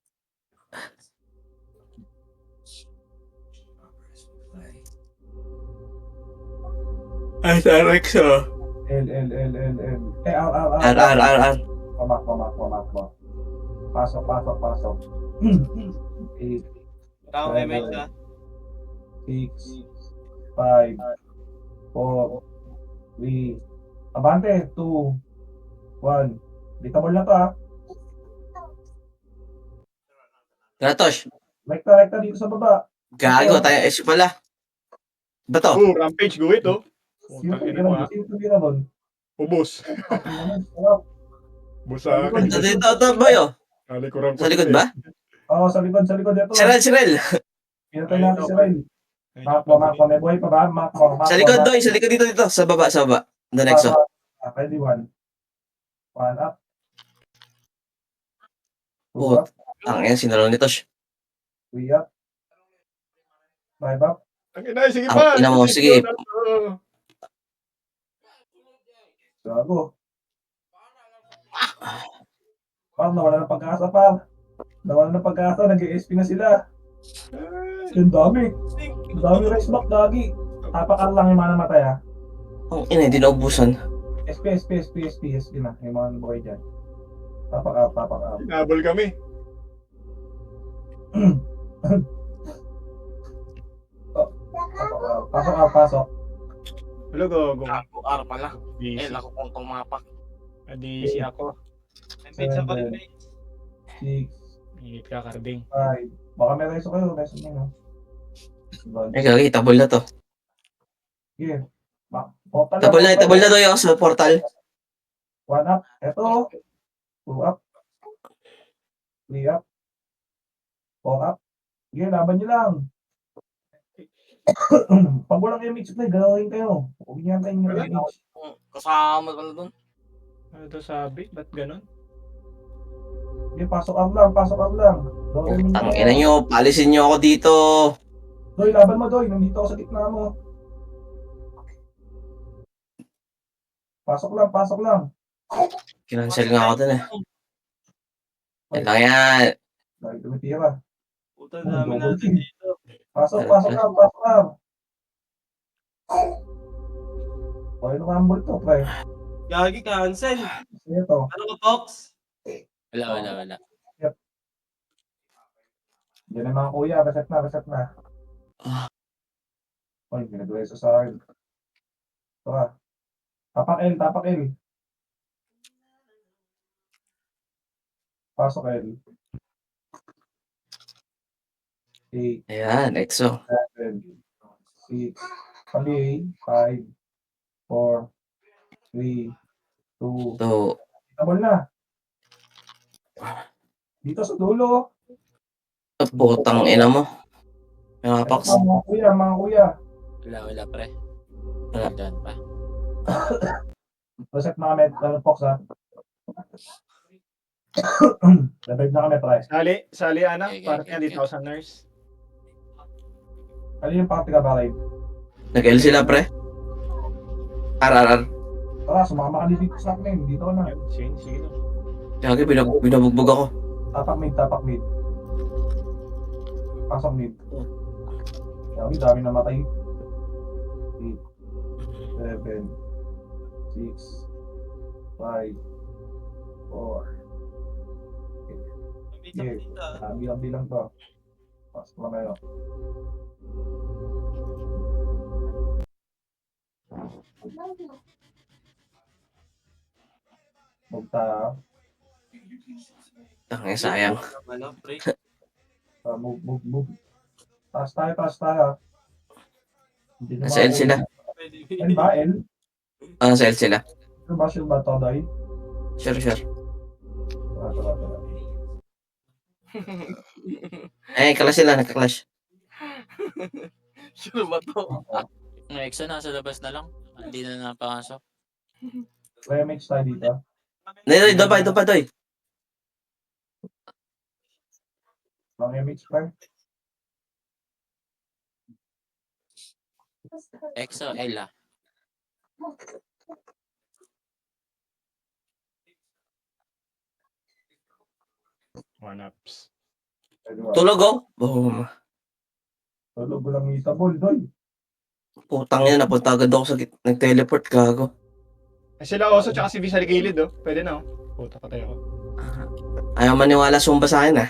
Ay, Tarex, oh. L. R. R. Pamak. Pasok. 8, Tao MH ah. 6, 5, 4, 3, abante, 2, 1. Beatable na to, Kratos, Rekta dito sa baba. gago tayo. S pala. Ba to? Oh, Rampage, go it, oh. Sino Putang ina mo, ah. tumira doon? Ubos. Sarap. Ubos sa akin. Ito, boy, oh. Nalikuran ko Sa likod sila, ba? Oo, sa likod ito. Sirel. Pinatay natin si Ryan. Makmo, may buhay pa ba? Makmo. Sa likod, doy. Sa likod dito. Sa baba. The next, oh. Ready, 1. 1 up. 2 Put. up. Ang yan, sinalo nito. 3 up. 5 up. Ang ina, sige Ang pa. ina mo, sige. Gago. Parang nawala ng pag-asa, par. Nag-ESP na sila. Yung dami. Ang dami race back, dagi. Tapakan lang yung mga namatay, ha. Ang ina, hindi naubusan. SP na. Yung mga nabuhay dyan. Tapak out. Hinabol kami. Pasok. Hello, go. R pala. Busy. Ako kung tumapak. Busy ako. MH ako rin. 6, Init ka, Karding. 5. Baka may reso kayo. Reso nyo, no? Ay, gagi, tabol na to. Sige. Tabol na doy ako sa portal. 1 up. Eto. 2 up. 3 up. 4 up. Sige, laban nyo lang. Pag walang image play, galawin kayo. Huwag niya tayo yung image. Kasama ka na doon. Ano to sabi? Ba't ganun? Sige, pasok up lang. Galawin nyo. Ang ina nyo, palisin nyo ako dito. Doy, laban mo, Doy. Nandito ako sa gitna mo. Pasok lang. Kinansel nga ako dun eh. Yan lang yan. Dahil tumitira. Puta, dami natin dito. Pasok lang. Okay, nakambol to, pre. Gagi, cancel. Ito. Ano ka, Pox? Wala. Yan ang mga kuya. Reset na. Ay, pinag-reso sa akin. Ito ka. Tapak L. Pasok L. 8, Ayan, EXO. 7, 6, 5, 4, 3, 2, So, tabol na. Dito sa dulo. putang ina mo. Mga Pox. Mga kuya. Wala, pre. Wala. Golden pa. Reset na kami. Fox, ha. Revive na kami, pre. Sali, Ana. Okay. Parang yan, dito ako sa nurse. Kali yung party ka ba, Raid? Nag-L sila, pre. RRR. Tara, sumama ka dito sa akin. Dito ka na. Yun, sige. Gagi, binabugbog ako. Tapak mid. Pasok mid. Dami namatay. 8, 7, 6, 5, 4. Sige, bilang to. Pasok na kayo. Magta. Tangin, sayang. Ano, pre? Move. Taas tayo. Hindi na Nasa L sila. L ba? L? Nasa L sila. Ano ba sila ba to, Doy? Sure. Tara. Clash sila, nagka-clash. Sure ba to? Ang EXO nasa labas na lang. Hindi na napakasok. Remix tayo dito. Doy, ito pa, Doy. Mga remix pa. EXO, L ah. One-ups. Tulog, oh. Boom. Tulog lang yung tabol, Doy. Putang yan, napunta agad ako sa nag-teleport, gago. Sila Oso tsaka si V sa gilid, oh. Pwede na, oh. Puta, patay ako. Ayaw maniwala sumba sa akin, ah.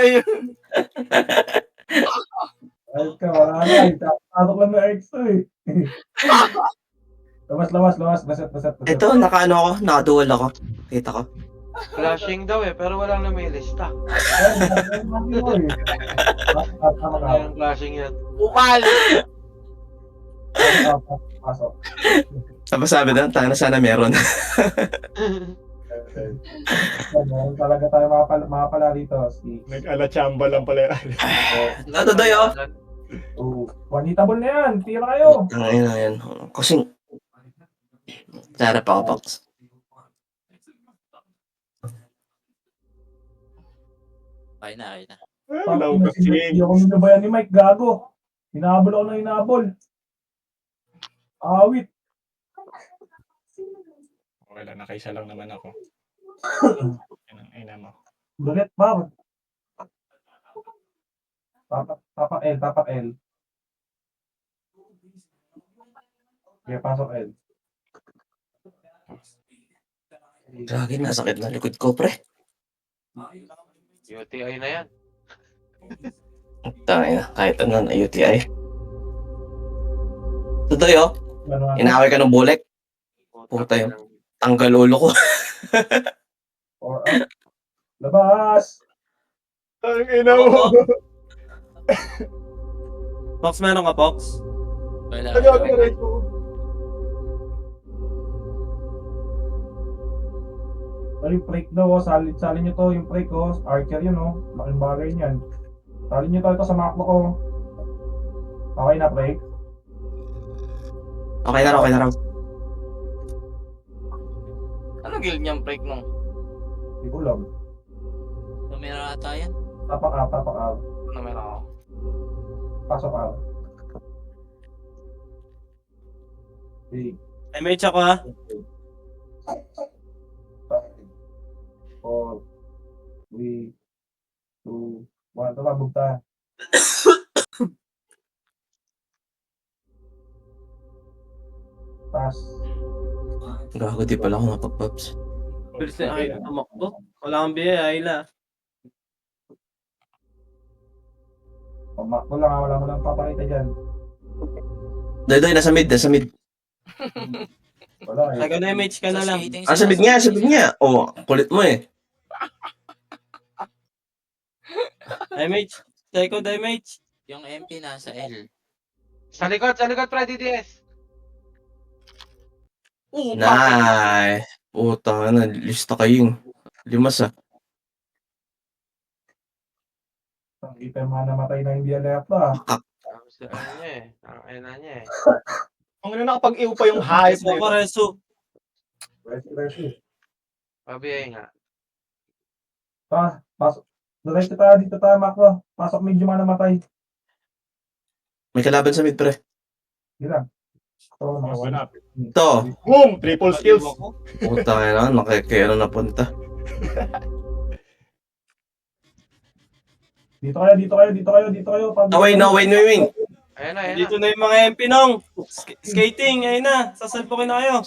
Ayun. Ay ka, wala na. Tatok lang na X to eh. Lawas. Baset. Ito, naka-ano ako, naka-dual ako. Kita ko. Flashing daw pero walang lumilista. Ano yung flashing yan? Bukal. Pasok. Sabi doon, na sana meron. Meron talaga tayo mga pala dito. Nag-ala chamba lang pala. Ito, Doy, oh. One-hitable na yan. Tira kayo. Ayun. Kasing... Sarap ako, Pox. Okay na. Wala ko kasi. Hindi ako minabayan ni Mike. Gago. Hinahabol ako ng hinahabol. Awit. Wala, nakaisa lang naman ako. Yan ang ina mo. Dulit, bawat. Tapak L. Okay, pasok L. Gagi, nasakit na likod ko, pre. UTI na yan. Tangina, kahit ano na UTI. Tutoy, oh. Inaway ka ng bulek. Puta yun. Tanggal ulo ko. Or up. Labas! Ang ina mo! Pox, meron ka, Pox? Wala. Yung break daw, salin nyo to, yung break ko, Archer yun, oh. Laking bagay niyan. Salin nyo to ito sa maklo ko. Okay na, break? Okay na raw. Ano guild niyang break mo? Hindi ko alam. Tumira ata yan. Tapak out. Ano meron ako? Pasok out. Okay. Ay, may check ko, ha? 4, 3, 2, 1. Tumabog tayo. Pass. Gago, di pala ako napag-pops. Bilis na Ayla tumakbo. Wala kang biya, Ayla. Pamakbo lang, wala mo lang papakita dyan. Doy, nasa mid. Wala eh. Taga-damage ka na lang. Sa mid nga. Oh, kulit mo eh. Damage. Psycho damage. Yung MP nasa L. Sa likod, Freddy DS. Nice. Puta na, lista kayong. Limas, ah. Ang kita yung mga namatay na hindi alert ah. Ang ina niya eh. Ang ina nakapag-iw pa yung hype So, Pareso. Resi. Pabiyay nga. Pasok. Diretso tayo dito tayo, Makro. Pasok medyo mga namatay. May kalaban sa mid, pre. Hindi lang. So, One up. Ito. Boom! Triple skills. Puta na, nakikira na punta. Dito kayo. No, wait. Ayun na. Dito na yung mga MP nung. Skating, ayun na. Sasalpukin na kayo.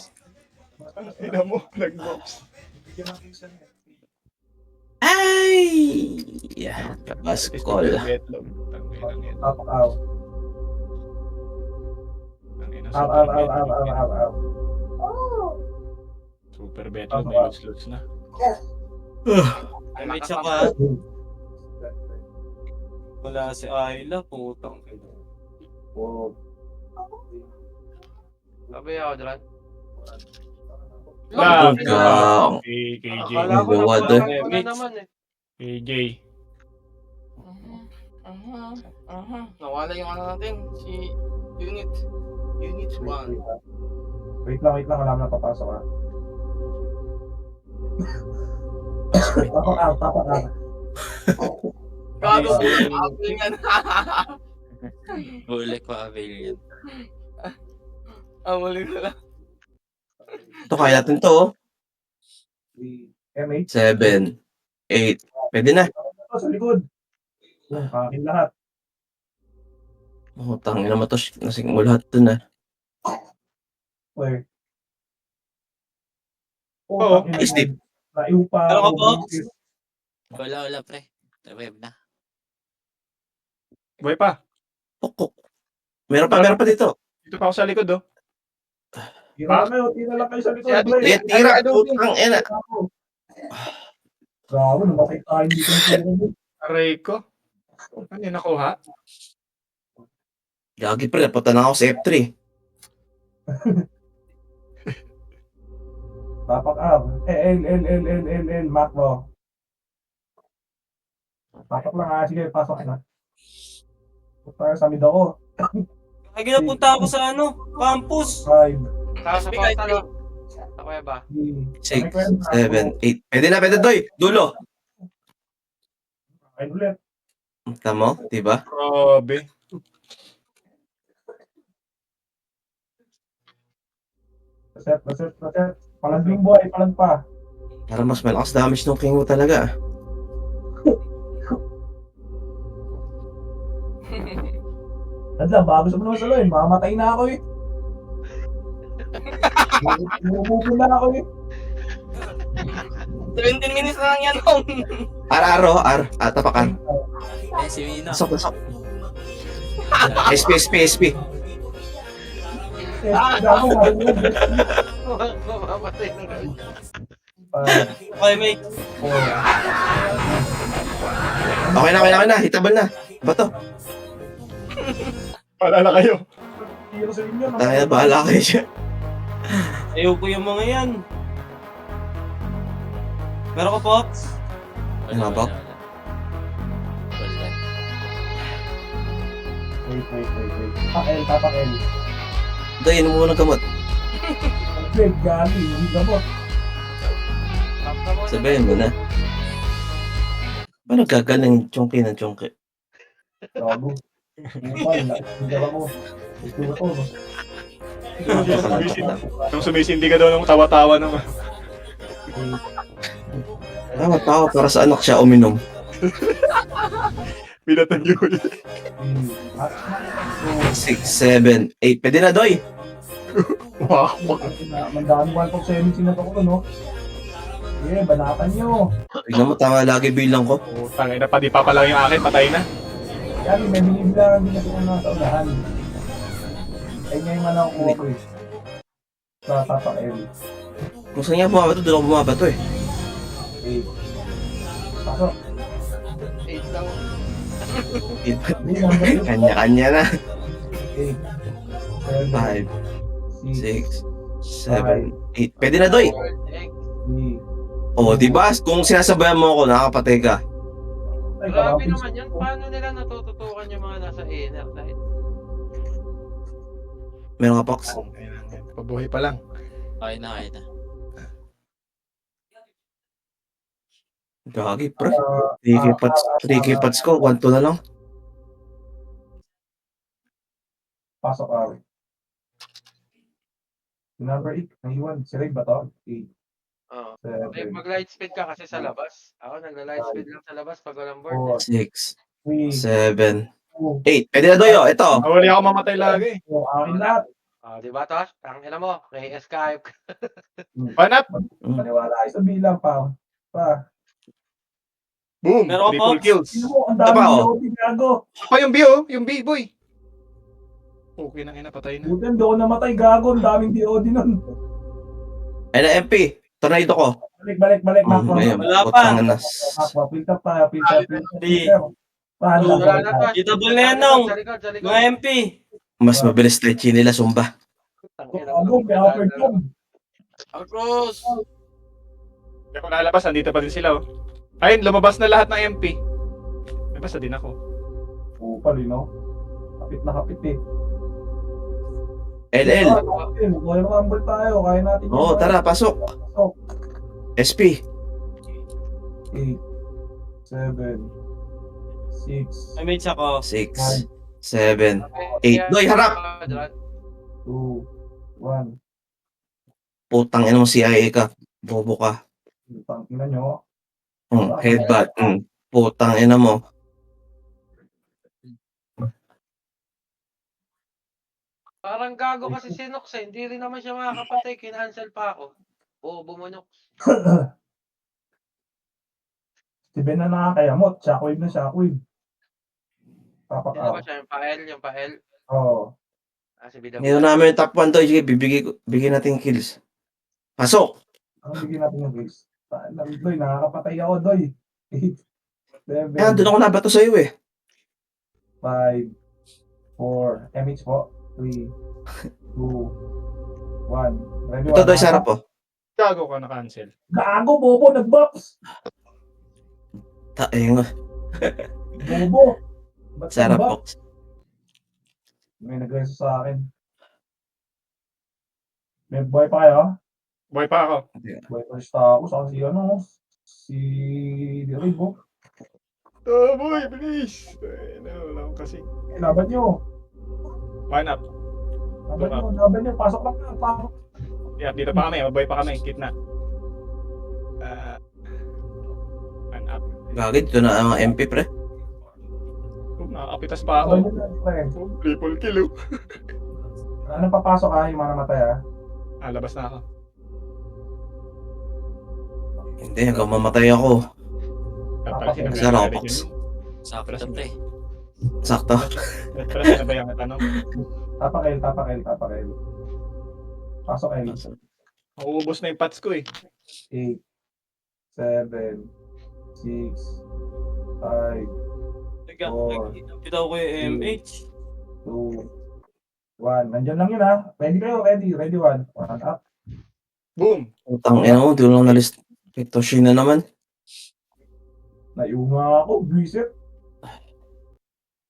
Ang ina mo, nag-box. Ay! Yeah, baskol. Up, out. Out. Super betlog, may lots na. Damage ako, ha? Wala si Ayla, putang. Oh. Sabi ako dyan. Ah, Good ka. KJ. Akala ko Luwad, nabutan eh. ko na naman eh. KJ. Nawala yung ano natin, si Unit 1. Wait lang, wala na papasok ha. Tapak. Gago, apple yan. Huli ko avail yan. Muli ko lang. Ito kaya natin to. Oh. M8. 7, 8. Pwede na. Sa likod. Yung kakin lahat. Oh, tangina mo to. Nasing mo lahat dun ah. Wait. Oo, Steve. Naiupa Ano ka ako. po? Wala pre. Web na. Buhay pa. Pukok. Meron pa dito. Dito pa ako sa likod, oh. Tira lang kayo sa likod. Siya, Boy. Tira. Putang ina. Gago, namatay tayo dito. Aray ko. Ano yung nakuha? Gagi pre, napunta na ako sa F3. Tapak up. L. Macro. Tapak lang ha. Sige, pasok na. Tayo sa mid ako. Ay, ginapunta ako sa campus. 5, Sa portal. Sa kuweba. 6, 7, 8. Pwede na, Doy. Dulo. Ay, ulit. Tama mo, diba? Grabe. Reset. Palag yung boy, palag pa. Para mas malakas damage ng king mo talaga. Nadla, bago sa mga saloy, mamamatay na ako eh. Bumububo na ako eh. 17 minutes na lang yan, Hong. R. Tapakan. Eh, si Mina. Pasok. SP. Gago, Mamamatay na rin. Okay, mate. Okay na. Hitabal na. Bato. Paalala kayo. Tiro sa inyo. Tayo, bahala kayo siya. Ayoko yung mga yan. Meron ka, Pox? Ano ba? Wala. Wait. Tapak L. Doy, inom mo ng gamot. Wait, gali, hindi gamot. Sabihin mo na. Paano gagaling chonky ng chonky? Gago. Hindi ka mo. Ito na to. Nung sumisindi ka daw ng tawa-tawa ng... Tao para sa anak siya uminom. Pinatan yun. 6, 7, 8. Pwede na, Doy. Wow. Mandaan 1.17 na to ko, no? Yeah, banatan nyo. Tignan mo, tama lagi bilang ko. Tangay na pa, di pa lang yung akin, patay na. Yan, may bilib lang. Hindi kasi kung nasa unahan. Ay, ngayon man ako ko eh. Sa tapak L. Kung saan niya bumabato, doon ako bumabato eh. Okay. Pasok. 8 lang. Kanya-kanya na. 8, 7, 5, 6, 6, 7, 8. Pwede na, Doy. 3. O, diba? Kung sinasabayan mo ako, nakakapatay ka. Ay, Grabe karapis. naman yan. Paano nila natututukan yung mga nasa inner side? Meron ka, Pox? Pabuhay pa lang. Okay na. Gagi, pre. 3K pats ko. 1-2 na lang. Pasok awit. Number 8, naiwan. Si Ray ba to? 8, Oo. 7, Mag-light speed ka kasi sa labas. Ako nagla-light speed lang sa labas pag walang board. 6, 3, 7, 2, 8. Pwede na, Doy. O, ito. Nawali ako mamatay lagi. akin lahat. Di ba, Tosh? Ang ina mo, kay Skype. Banat. Maniwala kayo sa bilang pa. Boom. Meron ka, Triple Pox? kills. Sino mo, ang Ito dami pa, oh. yung gago. Pa yung B, oh. Yung B, boy. Okay na, patay na. Buti hindi ako namatay, gago. Ang daming DOD nun. Ay na, MP. Tornado ko. Balik, Ayun, Wala pa. putang na. Aqua, filter tayo, filter. Di. Paano Wala na to. Kitable na yan, Nong. Sa likod, sa likod. Mga MP. Mas mabilis stretchy nila, Zumba. Tangina Ano, mo. may uppercut. Arcos! Hindi ako lalabas, andito pa din sila oh. Ayun, lumabas na lahat ng MP. Lumabas na din ako. Upal, no? Kapit na kapit eh. LL. Royal Rumble tayo, kaya natin. Oo, tara, pasok. Pasok. SP. 8, 7, 6, May match ako. 6, 7, 8. Doy, harap! 2, 1. Putang ina mo CIA ka. Bobo ka. Tangina nyo. Headbutt. Putang ina mo. Parang gago kasi si Nox eh. Hindi rin naman siya makakapatay. Kinancel pa ako. Oo, bumunok. Si Ben na nakakayamot. Shockwave na shockwave. Tapak Sino ba out. siya? Yung pa-L? Yung pa-L? Oo. Ah, si BW. Nito namin yung top 1 to. Sige, bigyan natin kills. Pasok! Ang bigyan natin yung base. Doy, nakakapatay ako, Doy. 8, 7, Ayan, doon ako nabato sa'yo eh. 5, 4, MH po. 3, 2, 1. Ready, Ito, Doy, sarap po. Gago ka na-cancel. Gago, bobo, nag-box. Ayun nga. Bobo. Ba't Sarap nag-box? po. May nag-reso sa akin. May boy pa kayo? Boy pa ako. Boy pa ako. Saan si ano? Si Rigo. Oh boy, bilis! Wala akong kasi. Laban nyo. One up. Laban nyo. Pasok lang na. Pasok. Yeah, dito pa kami. Boy pa kami. Kitna. One up. Gagid, ito na ang MP, pre. Nakakapitas pa Laban ako. nyo na, friend. Triple kill oh. Ano papasok ha? Yung mga namatay ha? Labas na ako. Hindi, hanggang mamatay ako. Zero box. Sakto pre. Sakto. Pero sino ba yung tanong? Tapakel. Pasok L. Mauubos na yung pats ko eh. 8, 7, 6, 5, Kita ko yung MH. 2, 1. Nandiyan lang yun ha. Ready kayo, ready. Ready 1. 1 up. Boom! Putang ina mo, doon lang nalis. Toshi na naman. Naiunga ako. Buisit.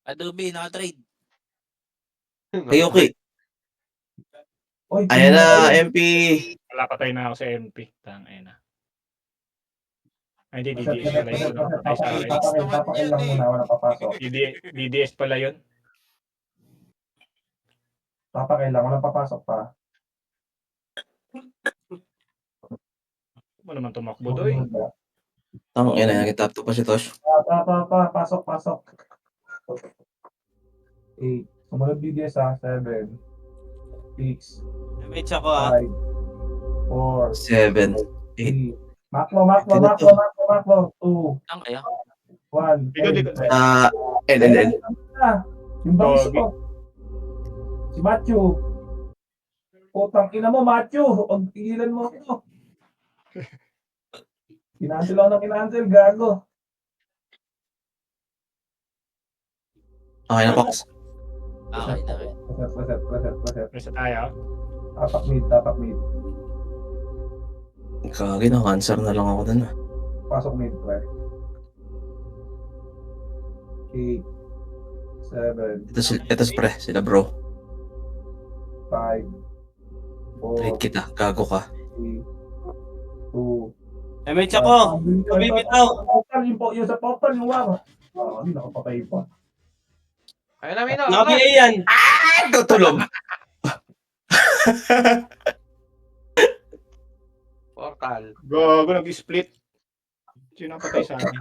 Adobe, naka-trade. Okay. Oy, Ayan na, MP. Wala patay na ako sa MP. Tangina. Ay, hindi. DDS pala yun. Patay sa akin. Tapakel lang muna. Wala papasok. DDS pala yun. Tapakel lang. Walang papasok pa. Ano naman tumakbo doy? Tang ina, nagtap to pa si Tosh. Pasok. 8. Sumunod BDS ha. 7, 6, MH ako ah. 5, 7. 4, 3. Maklo. 2, Ang kaya? 1. Dito. LLL. Yung bangis ko. Si Matthew. Putang ina mo, Matthew. Huwag tigilan mo ako. Kinancel ako ng kinancel, gago. Okay na, Pox. Okay. Reset. Reset tayo. Tapak mid. Kagin, cancer na lang ako dun. Pasok mid, pre. 8, 7, Ito pre, sila bro. 5, 4, Trade kita, gago ka. 3, 2, MH ako. Bibitaw. Yung sa portal, yung wala. Hindi nakapatay pa. Ayun na, Mino. Naka-BA yan. Tutulog. Portal. Gago, nag-split. Sino ang patay sa akin?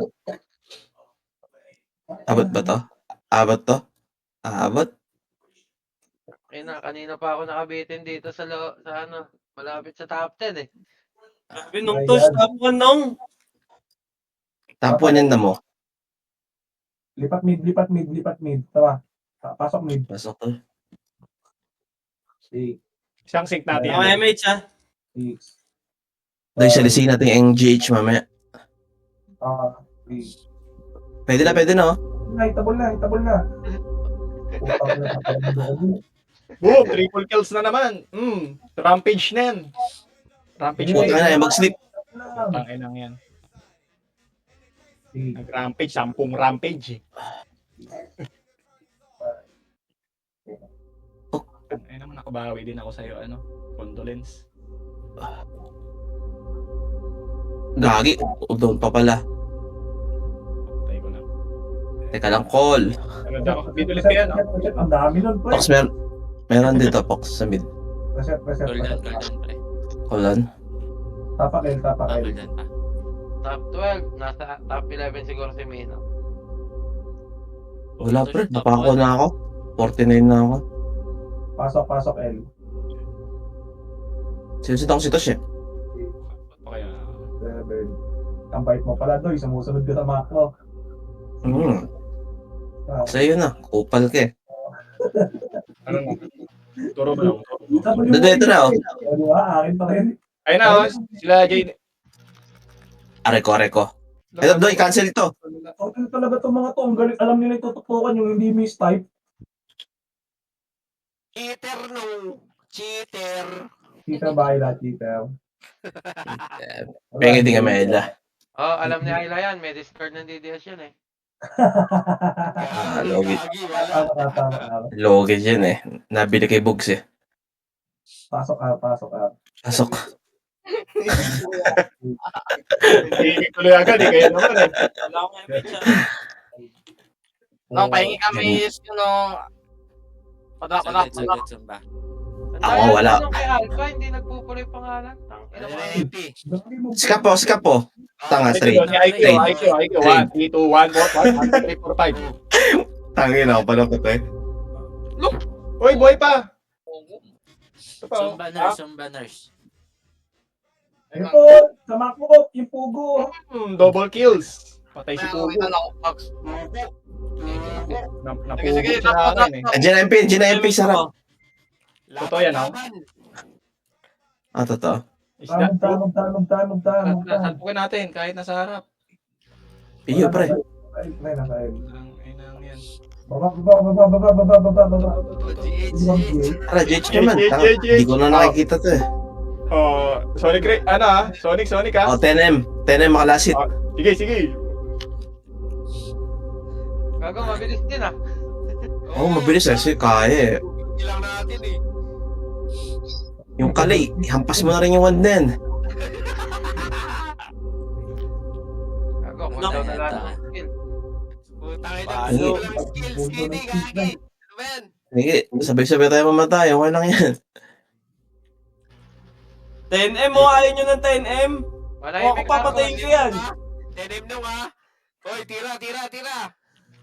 Abot ba to? Abot? Kanina pa ako nakabitin dito sa malapit sa top 10 eh. Sabi nung Tosh, tapo nung. Tapuan yan na mo. Lipat mid. Tawa. Pasok mid. Pasok to. 8, Isang sync natin. Ako MH ah. 6, Dahil salisin natin yung GH mamaya. 3, Pwede na, oh. Hitabol na. Putang na. Boom! Triple kills na naman. Rampage na yan. Rampage na Puta na, mag-sleep. Ang inang yan. Nag-rampage, 10 rampage eh. Ay naman, nakabawi din ako sa'yo, condolence. Gagi. Doon pa pala. Patay ko na. Teka lang, call. Ano daw? Dito ulit kayo, no? Ang dami nun, pre. Pox, meron dito, Pox, sa mid. Reset. Golden pre. Call Tapakil. Golden pa. Top 12, nasa top 11 siguro si Mino. Wala, pre. Napako na ako. 49 na ako. Pasok, L. Sinusit ako si Tosh eh. Okay, 7. Ang bait mo pala, Doy. Sumusunod ka sa macro. Sa'yo na. Kupal ka eh. ano na? Turo mo lang. Dito na, oh. Di ba? Akin pa rin. Ayun na, sila Jade. Areko. Ito, Doy, cancel ito. Ano talaga itong mga to? Ang galing. Alam nila itututukan yung hindi mistype. Cheater no. Cheater. Cheater ba Ayla? Cheater. Pengi din kami, Ella. Oh, alam ni Ayla yan. May Discord ng DDS yan eh. Logi. Tama. Logi yan eh. Nabili kay Bugs eh. Pasok. Pasok. Hindi tuloy agad eh, kaya naman eh. Wala akong image siya. No, pahingi kami padap. Sumba. Ako, wala. Kay Alpha, hindi nagpupuloy pangalan. Ano na MP? Skap po. Tanga, straight. IQ. 1, 3, 2, 1, 3, 4, 5. Tangin ako, paano ko to eh. Uy, boy pa! Ito pa, Sumba nurse. Ayun po. Sa macro, yung pugo. double kills. Patay si Pugo. Box. Napugo siya na akin eh. Andiyan na MP, sarap. Totoo yan, oh. Totoo. Isda. Tamog. Salpukin natin kahit nasa harap. Iyo, pre. Nasa L. Inang yan. Baba. Tara, JH naman. Tanga, hindi ko na nakikita to eh. Oh, Sonic Ray. Sonic ha? 10M. 10M makalasit. Sige. Gago, mabilis din ah. Mabilis eh. Kaya eh. Ilang natin eh. Yung kalay, hampas mo na rin yung wand na yan. Gago, kung daw na lang ang skill. Putang ina. Ano? Skills, skinny, gagi. Ano ba yan? Sige, sabay-sabay tayo mamatay. Okay lang yan. 10M mo, ayaw nyo ng 10M. Wala Ako papatayin ko yan. 10M nung ha. Hoy, tira.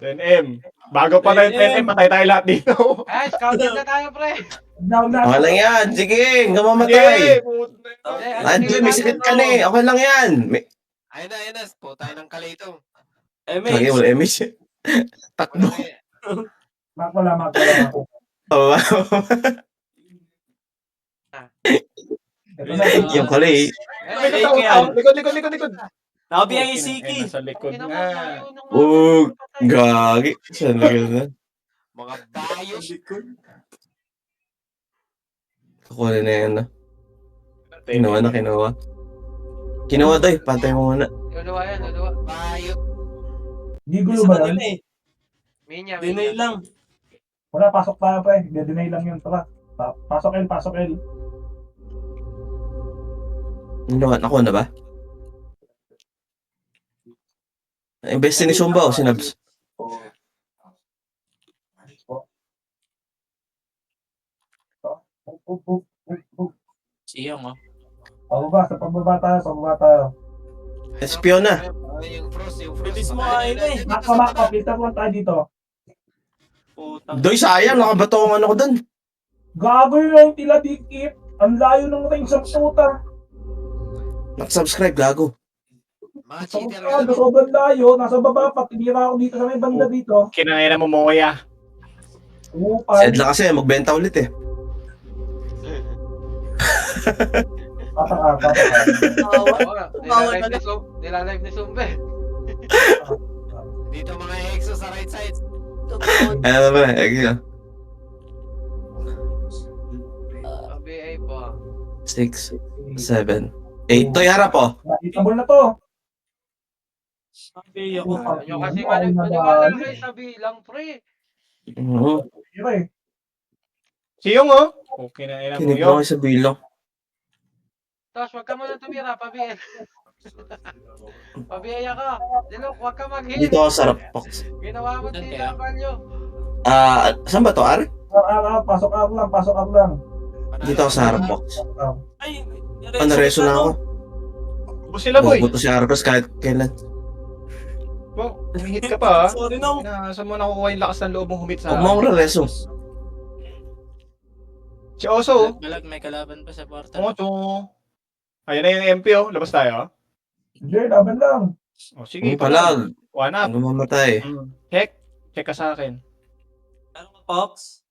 10M. Bago pa tayo 10M, patay tayo lahat dito. Ay, scouted na tayo, pre. Okay lang yan. Sige, hanggang mamatay. Andrew, may sakit ka na eh. Okay lang yan. Ayun na. Putay ng kalito. Kaya wala emis. Takbo. Mak wala. Yung kalay. Likod. Nakabiyang yung Siki. Nasa likod Ina mo, nga. ayaw nung Gagi. Saan na gano'n? Mga bayo. Kukunin na yan. Kinuha. Kinuha doy. Pantay mo muna. Luluwa yan. Bayo. Di gulo ba yan? Minya. Deny lang. Wala, pasok tayo pa eh. Deny lang yun. Tara. Pasok L. Ako na ba? Invest ni Sumba o sinabs? Siyong Pababa tayo. Espion na. Yung frost. Bilis mo ayaw na eh. Mako, kita po tayo dito. Putang. Doy, sayang. Nakabato ang ano ko dun. Gago yun yung tila dikit. Ang layo ng ring sa puta. Nakasubscribe, gago. Mga Sa cheater. puta, sobrang layo. Nasa baba pa. Tinira ako dito sa may banda dito. Kinangina mo Moya. Sad lang kasi, magbenta ulit eh. Pataka. Nilalive ni Sumbe. Dito mga exos sa right side. Ano ba? Ayun. BA pa. 6, 7, 8. Toy, harap oh. Hitable na to. Sabi ako. Ano kasi Ako na maniwala ba? kayo sa bilang, pre. Oo. Hira eh. Si Yung, oh. Okay na, ilan mo Kinig Yung. mo sa bilang. Tapos wag ka muna tumira, pabiel. Pabiyaya ka. Dilok, wag ka mag-heal. Dito ako sa harap box. Ginawa mo Saan si kaya? Valyo. Saan ba to, Ar? Pasok up lang, pasok up lang. Dito ako sa harap box. Ay, Nareso na ako. Ubus sila, boy. Bubuto si Arcos kahit kailan. Wow, humihit ka pa, ha? Sorry no. Saan mo nakukuha yung lakas ng loob mong humit sa Huwag mo akong rereso. Si Oso, oh. Balag, may kalaban pa sa portal. Oo, to. Ayan na yung MP, oh. Labas tayo, oh. Hindi, laban lang. Oh, sige, Yung palag. One up. Ang mamatay. Check. Check ka sa akin. Ano ka, Pops?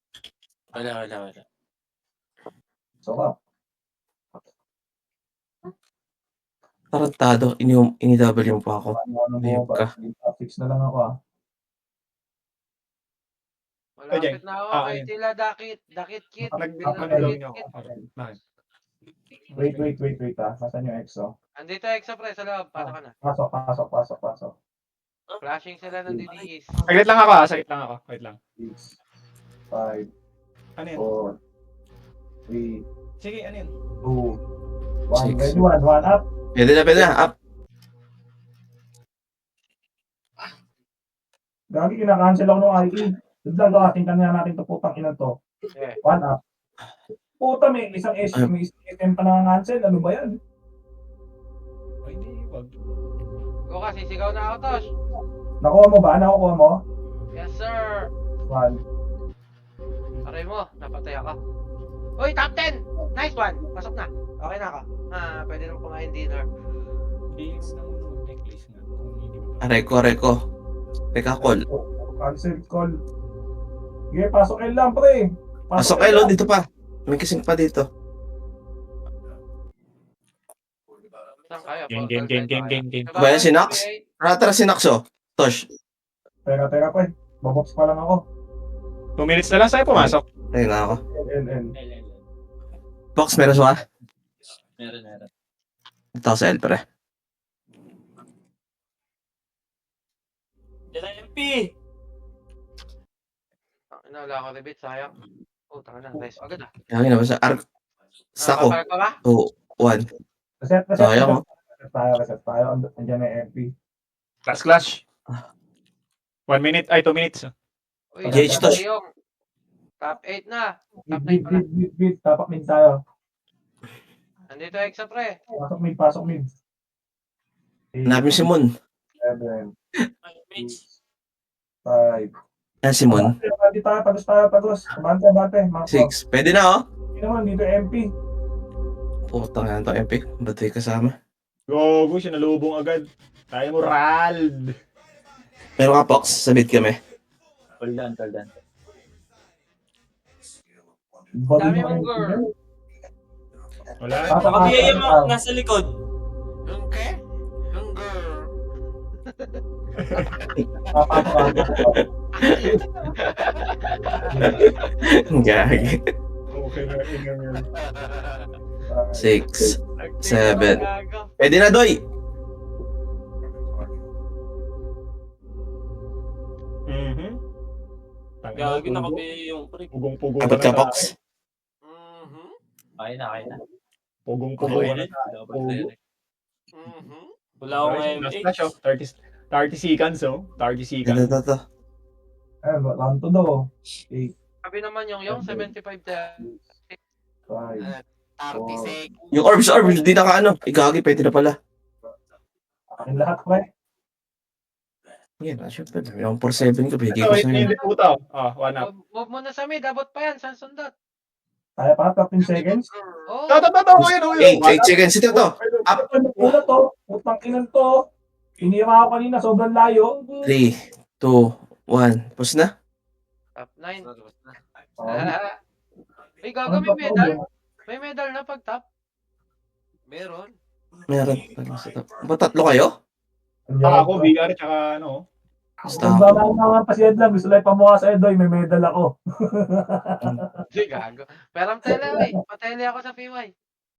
Wala. So up. Tarantado. Ini-double pa ako. Ayop ka. Fix na lang ako ah. Malapit na ako kay ayun. Tila Dakit Kit. Nag-ano niyo ako. Bakit? Wait ah. Nasaan yung EXO? Andito Exo pre sa loob. Pasok ka na. Pasok. Flashing sila ng DDEs. Saglit lang ako, ha? Saglit lang ako. Wait lang. 6, 5, Ano yun? 4, 3, Sige, ano yun? 2, 1. Six. Ready, one up. Pwede na. Up. Gagi, kinakancel ako ng IE. Dagdag ating kanya natin to putang ina to. Yeah. One up. Puta, may isang SM pa na-cancel. Ano ba yan? Ay, hindi. Wag. Go ka, sisigaw na ako, Tosh. Nakuha mo ba? Nakuha mo? Yes, sir. 1. Aray mo, napatay ako. Uy, top 10! Nice one! Pasok na. Okay na ako. Pwede na kumain dinner. Please, na muna necklace na. Kung hindi mo. Aray ko. Teka, call. Cancel call. Sige, pasok kayo lang, pre. Pasok kayo, dito pa. May kasing pa dito. Saan kayo? Game. Ba yan si Nox? Tara si Noxo. Tosh. Teka, pre. Babox pa lang ako. 2 minutes na lang sa'yo pumasok. Ayun na ako. LL. Box, meron siya. Meron. Dito ako sa L, pre. Yan ang MP. Wala ako rebate, sayang. Tanga na, nice. Agad ah. Kaya na ba sa Arc? Sako. Papalag ka ba? 2, 1. Reset. Sayang, oh. Reset tayo. Andiyan na yung FP. Clash. 1 minute, ay 2 minutes. Uy, JH nandito Tosh. si Yung. Top 8 na. Top 9 pala. Beat. Tapak mid tayo. Nandito Exo pre. Pasok mid. Hanapin si Moon. 7, Ay, mates. 5. Yan si Moon. Pagos. Bante. 6. Pwede na, oh. Hindi naman, dito MP. Putang yan to, MP. Ba't tayo kasama? Go, sinalubong agad. Tayo mo, Rald. Meron ka, Pox. Sabit kami. Hold on. Dami mong girl. Wala. Nakabiyaya mo, nasa likod. Okay? Hunger. Gagi. Okay na, ingat yun. 6. 7. Gago. Pwede na, Doy. Gagi, nakabiyaya yung pre. Pugong-pugo Abot ka, Pox. Okay na. Pugong-pugo Okay, na. Wala akong Last MP. match, oh. 30 seconds, oh. 30 seconds. Ito. Round to daw. 8, Sabi naman yung 75 ta. 5. 30 sec. Yung orbs, di na ka ano. Igagi, pwede na pala. Akin lahat, pre. Yan, syempre. Yung 4-7 ko, bigay Ito, ko sa'yo. hindi puta, oh. 1 up. Move mo na sa mid, abot pa yan, saan sundot? Tayo pa, 15 seconds. Oh, Ito, 8 seconds. Ito to. Una to. Putang inan to. Inira ako kanina, sobrang layo. 3, 2, 1. Pause na. top 9. Oh. Uy, gago, may medal. May medal na pag top. Meron. Meron. Ba, tatlo kayo? Ako, VR, tsaka ano. Basta Kung babaan naman pa si Edlam, gusto lang pamukha sa Edoy, may medal ako. Hindi, gago. Pero ang tele, patele ako sa PY.